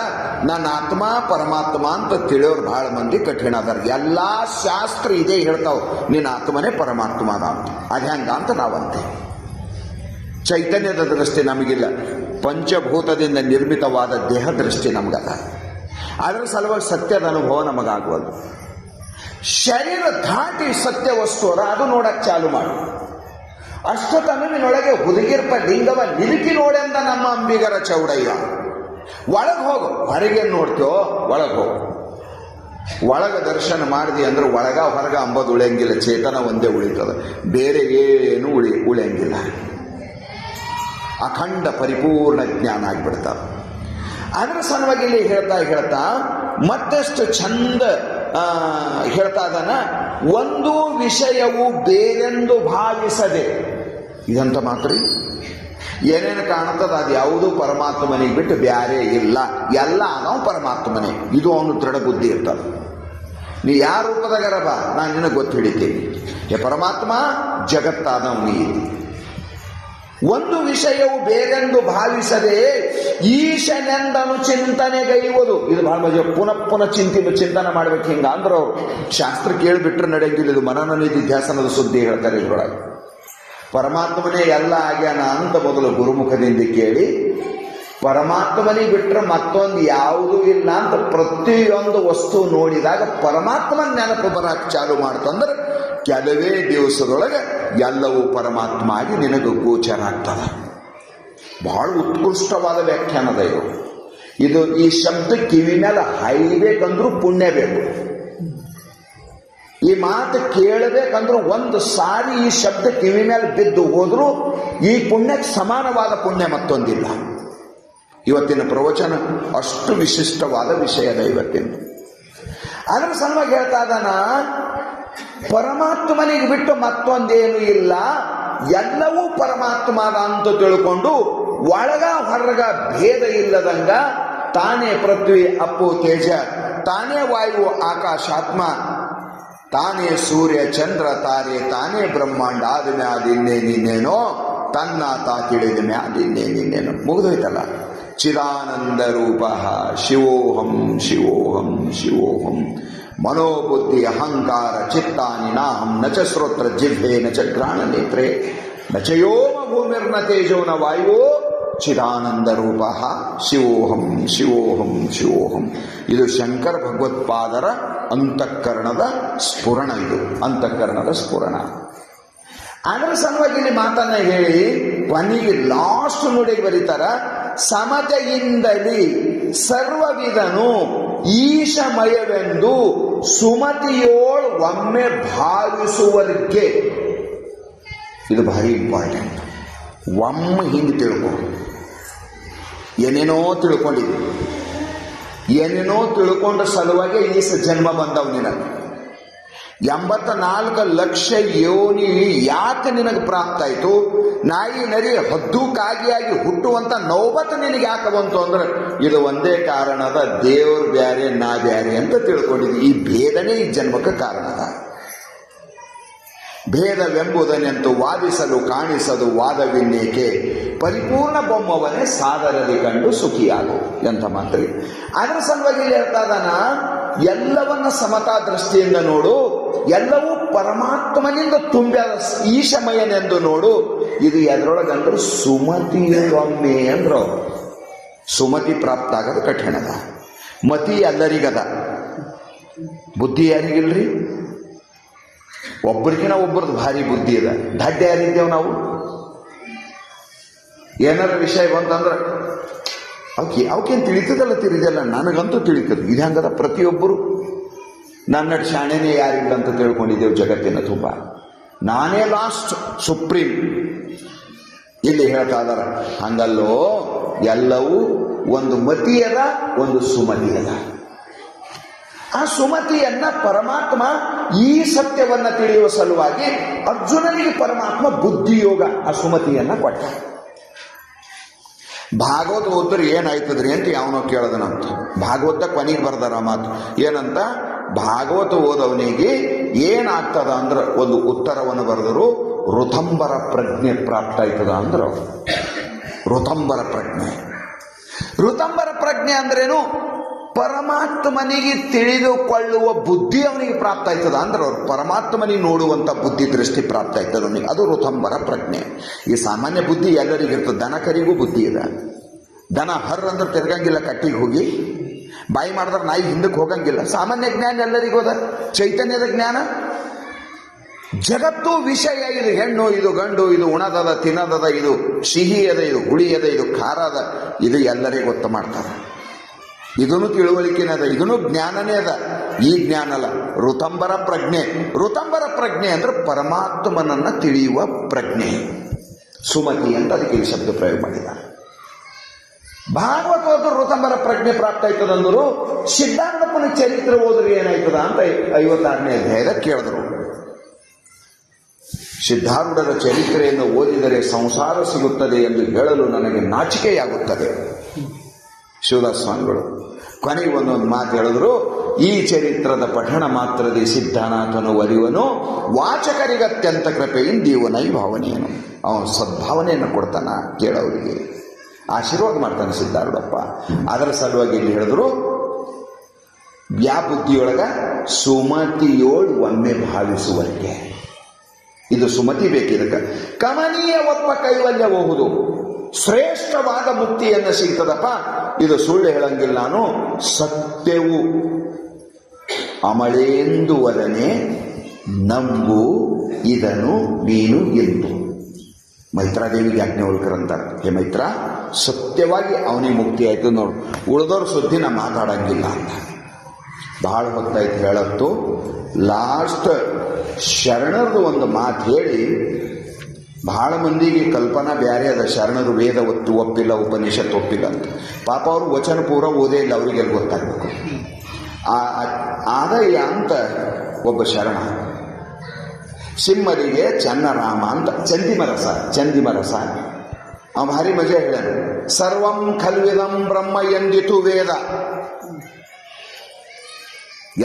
ನನ್ನ ಆತ್ಮ ಪರಮಾತ್ಮ ಅಂತ ತಿಳಿಯೋರು ಬಹಳ ಮಂದಿ ಕಠಿಣ ಅದಾರ. ಎಲ್ಲಾ ಶಾಸ್ತ್ರ ಇದೇ ಹೇಳ್ತಾವ, ನಿನ್ನ ಆತ್ಮನೇ ಪರಮಾತ್ಮ ಅದ ಅಂತ. ಅದ್ಯಾಂಗ ಅಂತ ನಾವಂತೆ. ಚೈತನ್ಯದ ದೃಷ್ಟಿ ನಮಗಿಲ್ಲ, ಪಂಚಭೂತದಿಂದ ನಿರ್ಮಿತವಾದ ದೇಹ ದೃಷ್ಟಿ ನಮಗದ. ಅದರ ಸಲುವಾಗಿ ಸತ್ಯದ ಅನುಭವ ನಮಗಾಗುವುದು. ಶರೀರ ದಾಟಿ ಸತ್ಯ ವಸ್ತುವರ ಅದು ನೋಡಕ್ ಚಾಲು ಮಾಡು. ಅಷ್ಟತನುವಿನೊಳಗೆ ಹುದುಗಿರ್ಪ ಲಿಂಗವ ನಿಲುಕಿ ನೋಡೆಂದ ನಮ್ಮ ಅಂಬಿಗರ ಚೌಡಯ್ಯ. ಒಳಗೆ ಹೋಗು, ಹೊರಗೆ ನೋಡ್ತೇವೋ ಒಳಗೆ ಹೋಗು. ಒಳಗ ದರ್ಶನ ಮಾಡಿದಿ ಅಂದ್ರೆ ಒಳಗ ಹೊರಗ ಅಂಬದು ಉಳಿಯಂಗಿಲ್ಲ, ಚೇತನ ಒಂದೇ ಉಳಿತದ, ಬೇರೆ ಏನು ಉಳಿಯಂಗಿಲ್ಲ. ಅಖಂಡ ಪರಿಪೂರ್ಣ ಜ್ಞಾನ ಆಗಿಬಿಡ್ತಾವ. ಅದರ ಸಲುವಾಗಿ ಇಲ್ಲಿ ಹೇಳ್ತಾ ಮತ್ತೆಷ್ಟು ಚಂದ ಹೇಳ್ತಾ ಇದ್ದಾನ. ಒಂದು ವಿಷಯವು ಬೇರೆಂದು ಭಾವಿಸದೆ, ಇದಂತ ಮಾತ್ರ ಏನೇನು ಕಾಣುತ್ತದೆ ಅದು ಯಾವುದು ಪರಮಾತ್ಮನಿಗೆ ಬಿಟ್ಟು ಬ್ಯಾರೆ ಇಲ್ಲ, ಎಲ್ಲ ನಾವು ಪರಮಾತ್ಮನೇ. ಇದು ಅವನು ದೃಢ ಬುದ್ಧಿ ಇರ್ತದೆ. ನೀ ಯಾವ ರೂಪದಾಗರ ಬಾ, ನಾನು ನಿನಗೆ ಗೊತ್ತು ಹಿಡಿತೀನಿ. ಏ ಪರಮಾತ್ಮ ಜಗತ್ತಾದವನಿ. ಒಂದು ವಿಷಯವು ಬೇರೆಂದು ಭಾವಿಸದೆ ಈಶನೆಂದನು ಚಿಂತನೆಗೈಯುವುದು. ಇದು ಬಹಳ ಮಜಾ. ಪುನಃ ಚಿಂತನೆ ಮಾಡ್ಬೇಕು. ಹಿಂಗ ಅಂದ್ರೆ ಅವ್ರು ಶಾಸ್ತ್ರ ಕೇಳಿಬಿಟ್ರೆ ನಡೆಯಂಗಿಲ್ಲ. ಇದು ಮನನ ನಿಧಿ ಧ್ಯಾಸನದ ಸುದ್ದಿ ಹೇಳ್ತಾರೆ ಇದ್ರೊಳಗೆ. ಪರಮಾತ್ಮನೇ ಎಲ್ಲ ಆಗ್ಯಾನ ಅಂತ ಮೊದಲು ಗುರುಮುಖದಿಂದ ಕೇಳಿ, ಪರಮಾತ್ಮನಿಗೆ ಬಿಟ್ರೆ ಮತ್ತೊಂದು ಯಾವುದೂ ಇಲ್ಲ ಅಂತ ಪ್ರತಿಯೊಂದು ವಸ್ತು ನೋಡಿದಾಗ ಪರಮಾತ್ಮನ ನೆನಪು ಬರಕ್ಕೆ ಚಾಲು ಮಾಡ್ತಂದ್ರೆ ಕೆಲವೇ ದಿವಸದೊಳಗೆ ಎಲ್ಲವೂ ಪರಮಾತ್ಮ ಆಗಿ ನಿನಗೆ ಗೋಚರ ಆಗ್ತದ. ಬಹಳ ಉತ್ಕೃಷ್ಟವಾದ ವ್ಯಾಖ್ಯಾನದ ಇದು. ಈ ಶಬ್ದ ಕಿವಿ ಮೇಲೆ ಹಾಯ್ಬೇಕಂದ್ರೂ ಪುಣ್ಯ ಬೇಕು. ಈ ಮಾತು ಕೇಳಬೇಕಂದ್ರೂ ಒಂದು ಸಾರಿ ಈ ಶಬ್ದ ಕಿವಿ ಮೇಲೆ ಬಿದ್ದು ಹೋದ್ರೂ ಈ ಪುಣ್ಯಕ್ಕೆ ಸಮಾನವಾದ ಪುಣ್ಯ ಮತ್ತೊಂದಿಲ್ಲ. ಇವತ್ತಿನ ಪ್ರವಚನ ಅಷ್ಟು ವಿಶಿಷ್ಟವಾದ ವಿಷಯದ ಇವತ್ತಿನ. ಅದರ ಸಲುವಾಗಿ ಹೇಳ್ತಾ ಇದ್ದಾನ, ಪರಮಾತ್ಮನಿಗೆ ಬಿಟ್ಟು ಮತ್ತೊಂದೇನು ಇಲ್ಲ, ಎಲ್ಲವೂ ಪರಮಾತ್ಮ ಅಂತ ತಿಳ್ಕೊಂಡು ಒಳಗ ಹೊರಗ ಭೇದ ಇಲ್ಲದಂಗ ತಾನೇ ಪೃಥ್ವಿ ಅಪ್ಪು ತೇಜ, ತಾನೇ ವಾಯು ಆಕಾಶಾತ್ಮ, ತಾನೇ ಸೂರ್ಯ ಚಂದ್ರ ತಾರೆ, ತಾನೇ ಬ್ರಹ್ಮಾಂಡ ಆದ ಮ್ಯಾದಿನ್ನೇನೇನೋ ತನ್ನ ತಾ ತಿಳಿದ ಮ್ಯಾದಿನ್ನೇನೇನೇನೋ ಮುಗಿದೋಯ್ತಲ್ಲ. ಚಿದಾನಂದ ರೂಪ ಶಿವೋಹಂ ಶಿವೋಹಂ ಶಿವೋಹಂ ಮನೋಬುದ್ಧಿ ಅಹಂಕಾರ ಚಿತ್ತಾನಿ ನಾಹಂ ನ ಚ ಶ್ರೋತ್ರ ಜಿಹ್ವೆ ನ ಚ ಘ್ರಾಣ ನೇತ್ರೆ ನ ಚ ಯೋಮ ಭೂಮಿರ್ನ ತೇಜೋ ನ ವಾಯುವೋ ಚಿದಾನಂದ ರೂಪ ಶಿವೋಹಂ ಶಿವೋಹಂ ಶಿವೋಹಂ. ಇದು ಶಂಕರ ಭಗವತ್ಪಾದರ ಅಂತಃಕರಣದ ಸ್ಫುರಣ. ಇದು ಅಂತಃಕರಣದ ಸ್ಫುರಣ. ಅದರ ಸಲುವಾಗಿ ಇಲ್ಲಿ ಮಾತನ್ನ ಹೇಳಿ ಕೊನೆಗೆ ಲಾಸ್ಟ್ ನುಡಿಗೆ ಬರೀತಾರ, ಸಮತೆಯಿಂದಲಿ ಸರ್ವವಿಧನು ಈಶಮಯವೆಂದು ಸುಮತಿಯೋಳ್ ಒಮ್ಮೆ ಭಾವಿಸುವರಿಗೆ. ಇದು ಭಾರಿ ಇಂಪಾರ್ಟೆಂಟ್. ಒಮ್ಮೆ ಹಿಂಗೆ ತಿಳ್ಕೊ. ಏನೇನೋ ತಿಳ್ಕೊಂಡಿದ್ವಿ, ಏನೇನೋ ತಿಳ್ಕೊಂಡ ಸಲುವಾಗಿ ಈ ಜನ್ಮ ಬಂದವು ನಿನಗೆ. 84 ಲಕ್ಷ ಯೋನಿ ಯಾಕೆ ನಿನಗೆ ಪ್ರಾಪ್ತ ಆಯಿತು? ನಾಯಿ ನರಿ ಹದ್ದು ಕಾಗಿಯಾಗಿ ಹುಟ್ಟುವಂತ ನೌಬತ್ ನಿನಗೆ ಯಾಕೆ ಬಂತು ಅಂದ್ರೆ ಇದು ಒಂದೇ ಕಾರಣದ, ದೇವ್ರು ಬ್ಯಾರೆ ನಾ ಬ್ಯಾರೆ ಅಂತ ತಿಳ್ಕೊಂಡಿದ್ವಿ. ಈ ಭೇದನೇ ಈ ಜನ್ಮಕ್ಕೆ ಕಾರಣದ. ಭೇದವೆಂಬುದನೆಂತು ವಾದಿಸಲು ಕಾಣಿಸದು ವಾದವಿನ್ನೇಕೆ, ಪರಿಪೂರ್ಣ ಬೊಮ್ಮವನ್ನೇ ಸಾದರದಿ ಕಂಡು ಸುಖಿಯಾಗು ಎಂತ ಮಾತ್ರ. ಅದರ ಸಲುವಾಗಿ ಹೇಳ್ತಾ ಇದ್ದಾನ, ಎಲ್ಲವನ್ನ ಸಮತಾ ದೃಷ್ಟಿಯಿಂದ ನೋಡು, ಎಲ್ಲವೂ ಪರಮಾತ್ಮನಿಂದ ತುಂಬ್ಯಾದ ಈಶಮಯನೆಂದು ನೋಡು. ಇದು ಎದ್ರೊಳಗಂದ್ರೆ ಸುಮತಿಯೊಮ್ಮೆ ಅಂದ್ರು. ಸುಮತಿ ಪ್ರಾಪ್ತ ಆಗೋದು ಕಠಿಣದ. ಮತಿ ಎಲ್ಲರಿಗದ, ಬುದ್ಧಿ ಯಾರಿಗಿಲ್ರಿ? ಒಬ್ಬರಿಗಿನ ಒಬ್ಬರದು ಭಾರಿ ಬುದ್ಧಿ ಅದ. ದಾಡ್ಯ ಯಾರಿದ್ದೇವೆ ನಾವು? ಏನಾರ ವಿಷಯ ಬಂತಂದ್ರೆ ಅವಕ್ಕೇನು ತಿಳಿತದಲ್ಲ, ತಿಳಿದಲ್ಲ, ನನಗಂತೂ ತಿಳಿತದೆ. ಇದು ಹೆಂಗದ? ಪ್ರತಿಯೊಬ್ಬರು ನನ್ನ ಶಾಣೆನೇ ಯಾರಿಲ್ಲ ಅಂತ ತಿಳ್ಕೊಂಡಿದ್ದೇವೆ ಜಗತ್ತಿನ ತುಂಬ. ನಾನೇ ಲಾಸ್ಟ್ ಸುಪ್ರೀಂ ಇಲ್ಲಿ ಹೇಳ್ತಾ ಇದಾರ. ಹಂಗಲ್ಲೋ, ಎಲ್ಲವೂ ಒಂದು ಮತಿ ಅದ, ಒಂದು ಸುಮತಿ ಅದ. ಆ ಸುಮತಿಯನ್ನ ಪರಮಾತ್ಮ ಈ ಸತ್ಯವನ್ನ ತಿಳಿಯುವ ಸಲುವಾಗಿ ಅರ್ಜುನನಿಗೆ ಪರಮಾತ್ಮ ಬುದ್ಧಿಯೋಗ ಆ ಸುಮತಿಯನ್ನ ಕೊಟ್ಟ. ಭಾಗವತ ಓದ್ರಿ ಏನಾಯ್ತದ್ರಿ ಅಂತ ಯಾವನೋ ಕೇಳದನಂತ. ಭಾಗವತ ಕೊನೆಗೆ ಬರ್ದಾರ ಮಾತು ಏನಂತ, ಭಾಗವತ ಓದವನಿಗೆ ಏನಾಗ್ತದ ಅಂದ್ರೆ ಒಂದು ಉತ್ತರವನ್ನು ಬರೆದರು, ಋತಂಬರ ಪ್ರಜ್ಞೆ ಪ್ರಾಪ್ತ ಆಯ್ತದ ಅಂದ್ರೆ ಋತಂಬರ ಪ್ರಜ್ಞೆ. ಋತಂಬರ ಪ್ರಜ್ಞೆ ಅಂದ್ರೇನು? ಪರಮಾತ್ಮನಿಗೆ ತಿಳಿದುಕೊಳ್ಳುವ ಬುದ್ಧಿ ಅವನಿಗೆ ಪ್ರಾಪ್ತ ಆಯ್ತದ ಅಂದ್ರೆ ಅವ್ರು ಪರಮಾತ್ಮನಿಗೆ ನೋಡುವಂಥ ಬುದ್ಧಿ ದೃಷ್ಟಿ ಪ್ರಾಪ್ತ ಆಯ್ತದ ಅವನಿಗೆ, ಅದು ಋತಂಬರ ಪ್ರಜ್ಞೆ. ಈ ಸಾಮಾನ್ಯ ಬುದ್ಧಿ ಎಲ್ಲರಿಗೂ ಇರ್ತದೆ. ದನ ಕರಿಗೂ ಬುದ್ಧಿ ಇದೆ. ದನ ಹರ್ರ ಅಂದ್ರೆ ತಿರ್ಗಂಗಿಲ್ಲ ಕಟ್ಟಿಗೆ ಹೋಗಿ, ಬಾಯಿ ಮಾಡಿದ್ರೆ ನಾಯಿ ಹಿಂದಕ್ಕೆ ಹೋಗಂಗಿಲ್ಲ. ಸಾಮಾನ್ಯ ಜ್ಞಾನ ಎಲ್ಲರಿಗೂ ಅದ, ಚೈತನ್ಯದ ಜ್ಞಾನ. ಜಗತ್ತು ವಿಷಯ, ಇದು ಹೆಣ್ಣು, ಇದು ಗಂಡು, ಇದು ಉಣದದ ತಿನ್ನದದ, ಇದು ಸಿಹಿ ಅದ, ಇದು ಹುಳಿ ಅದ, ಇದು ಖಾರ ಅದ, ಇದು ಎಲ್ಲರಿಗೂ ಗೊತ್ತು ಮಾಡ್ತಾರೆ. ಇದನ್ನು ತಿಳುವಳಿಕೆನೇ ಅದ, ಇದನ್ನು ಜ್ಞಾನನೇ ಅದ. ಈ ಜ್ಞಾನ ಅಲ್ಲ, ಋತಂಬರ ಪ್ರಜ್ಞೆ. ಋತಂಬರ ಪ್ರಜ್ಞೆ ಅಂದ್ರೆ ಪರಮಾತ್ಮನನ್ನ ತಿಳಿಯುವ ಪ್ರಜ್ಞೆ. ಸುಮತಿ ಅಂತ ಅದಕ್ಕೆ ಈ ಶಬ್ದ ಪ್ರಯೋಗ ಮಾಡಿದ್ದಾರೆ. ಭಾಗವತ ಋತಂಬರ ಪ್ರಜ್ಞೆ ಪ್ರಾಪ್ತ ಆಯ್ತದ ಅಂದರು. ಸಿದ್ಧಾಂತಪ್ಪನ ಚರಿತ್ರೆ ಓದ್ರಿ ಏನಾಯ್ತದ ಅಂತ 56ನೇ ಅಧ್ಯಾಯದ ಕೇಳಿದ್ರು. ಸಿದ್ಧಾರೂಢರ ಚರಿತ್ರೆಯನ್ನು ಓದಿದರೆ ಸಂಸಾರ ಸಿಗುತ್ತದೆ ಎಂದು ಹೇಳಲು ನನಗೆ ನಾಚಿಕೆಯಾಗುತ್ತದೆ. ಶಿವದಾಸ ಸ್ವಾಮಿಗಳು ಕೊನೆಗೆ ಒಂದೊಂದು ಮಾತು ಹೇಳಿದ್ರು. ಈ ಚರಿತ್ರದ ಪಠಣ ಮಾತ್ರದಿ ಸಿದ್ಧನಾಥನು ಒಲಿವನು, ವಾಚಕರಿಗೆ ಅತ್ಯಂತ ಕೃಪೆಯಿಂದ ಇವನೈ ಭಾವನೆಯನು. ಅವನು ಸದ್ಭಾವನೆಯನ್ನು ಕೊಡ್ತಾನ ಕೇಳೋರಿಗೆ, ಆಶೀರ್ವಾದ ಮಾಡ್ತಾನೆ ಸಿದ್ಧಾರೂಢಪ್ಪ. ಅದರ ಸಲುವಾಗಿ ಇಲ್ಲಿ ಹೇಳಿದ್ರು, ವ್ಯಾಬುದ್ಧಿಯೊಳಗ ಸುಮತಿಯೋಳು ಒಮ್ಮೆ ಭಾವಿಸುವಂತೆ. ಇದು ಸುಮತಿ ಬೇಕಿದಕ್ಕೆ. ಕಮನೀಯ ಒಪ್ಪ ಕೈವಲ್ಯಬಹುದು, ಶ್ರೇಷ್ಠವಾದ ಮುಕ್ತಿಯನ್ನು ಸಿಗ್ತದಪ್ಪ. ಇದು ಸುಳ್ಳು ಹೇಳಂಗಿಲ್ಲ ನಾನು, ಸತ್ಯವು ಅಮಳೇಂದು ವದನೆ ನಂಬು ಇದನ್ನು ನೀನು ಎಂದು. ಮೈತ್ರಾದೇವಿಗೆ ಯಾಜ್ಞವಲ್ಕರಂತಾರೆ, ಹೇ ಮೈತ್ರ, ಸತ್ಯವಾಗಿ ಅವನಿಗೆ ಮುಕ್ತಿ ಆಯ್ತು ನೋಡು, ಉಳಿದವ್ರ ಸುದ್ದಿ ನಾ ಮಾತಾಡಂಗಿಲ್ಲ ಅಂತ. ಬಹಳ ಹೊತ್ತಾಯ್ತು ಹೇಳತ್ತು. ಲಾಸ್ಟ್ ಶರಣರದು ಒಂದು ಮಾತು ಹೇಳಿ, ಬಹಳ ಮಂದಿಗೆ ಕಲ್ಪನಾ ಬೇರೆ ಅದ, ಶರಣರು ವೇದ ಒಪ್ಪಿಲ್ಲ, ಉಪನಿಷತ್ ಒಪ್ಪಿಲ್ಲ ಅಂತ. ಪಾಪ ಅವರು ವಚನ ಪೂರ ಓದೇ ಇಲ್ಲ, ಅವರಿಗೆಲ್ಲ ಗೊತ್ತಾಗಬೇಕು. ಆದಯ್ಯ ಅಂತ ಒಬ್ಬ ಶರಣ, ಸಿಂಹರಿಗೆ ಚನ್ನರಾಮ ಅಂತ ಚಂದಿಮರಸ ಅವ ಭಾರಿ ಮಜಾ ಹೇಳ್ಯಾನ. ಸರ್ವಂ ಖಲ್ವಿದಂ ಬ್ರಹ್ಮ ಎಂದಿತು ವೇದ,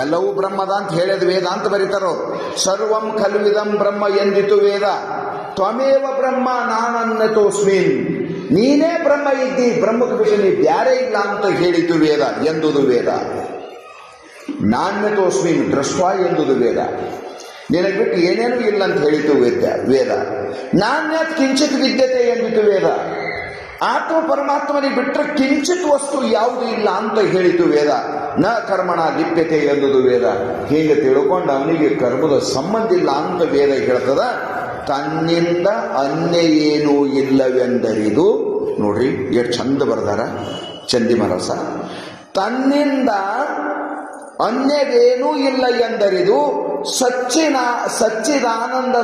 ಎಲ್ಲವೂ ಬ್ರಹ್ಮದ ಅಂತ ಹೇಳಿದ ವೇದ ಅಂತ ಬರೀತಾರೋ. ಸರ್ವಂ ಖಲ್ವಿದಂ ಬ್ರಹ್ಮ ಎಂದಿತು ವೇದ, ತ್ವಮೇವ ಬ್ರಹ್ಮ ನಾನನ್ನತೋಸ್ಮಿನ್, ನೀನೇ ಬ್ರಹ್ಮ ಇದ್ದಿ, ಬ್ರಹ್ಮಕ್ಕೆ ಬಿಟ್ಟು ನೀ ಬ್ಯಾರೆ ಇಲ್ಲ ಅಂತ ಹೇಳಿತು ವೇದ ಎಂದುದು ವೇದ. ನಾನ್ಯತೋಸ್ಮಿನ್ ದೃಷ್ಟ್ವಾ ಎಂದುದು ವೇದ, ನಿನಗೆ ಬಿಟ್ಟು ಏನೇನೂ ಇಲ್ಲ ಅಂತ ಹೇಳಿತು ವೇದ. ನಾಣ್ಯತ್ ಕಿಂಚಿತ್ ವಿದ್ಯತೆ ಎಂದಿತು ವೇದ, ಆತ್ಮ ಪರಮಾತ್ಮನಿಗೆ ಬಿಟ್ಟರೆ ಕಿಂಚಿತ್ ವಸ್ತು ಯಾವುದು ಇಲ್ಲ ಅಂತ ಹೇಳಿತು ವೇದ. ನ ಕರ್ಮಣ ಲಿಪ್ಯತೆ ಎಂದುದು ವೇದ. ಹೀಗೆ ತಿಳ್ಕೊಂಡು ಅವನಿಗೆ ಕರ್ಮದ ಸಂಬಂಧ ಇಲ್ಲ ಅಂತ ವೇದ ಹೇಳ್ತದ. ತನ್ನಿಂದ ಅನ್ಯ ಏನೂ ಇಲ್ಲವೆಂದರಿದು. ನೋಡ್ರಿ ಎಷ್ಟು ಚಂದ ಬರ್ದಾರ ಚಂದಿಮರಸ. ತನ್ನಿಂದ ಅನ್ಯವೇನೂ ಇಲ್ಲ ಎಂದರಿದು ಸಚ್ಚಿದಾನಂದ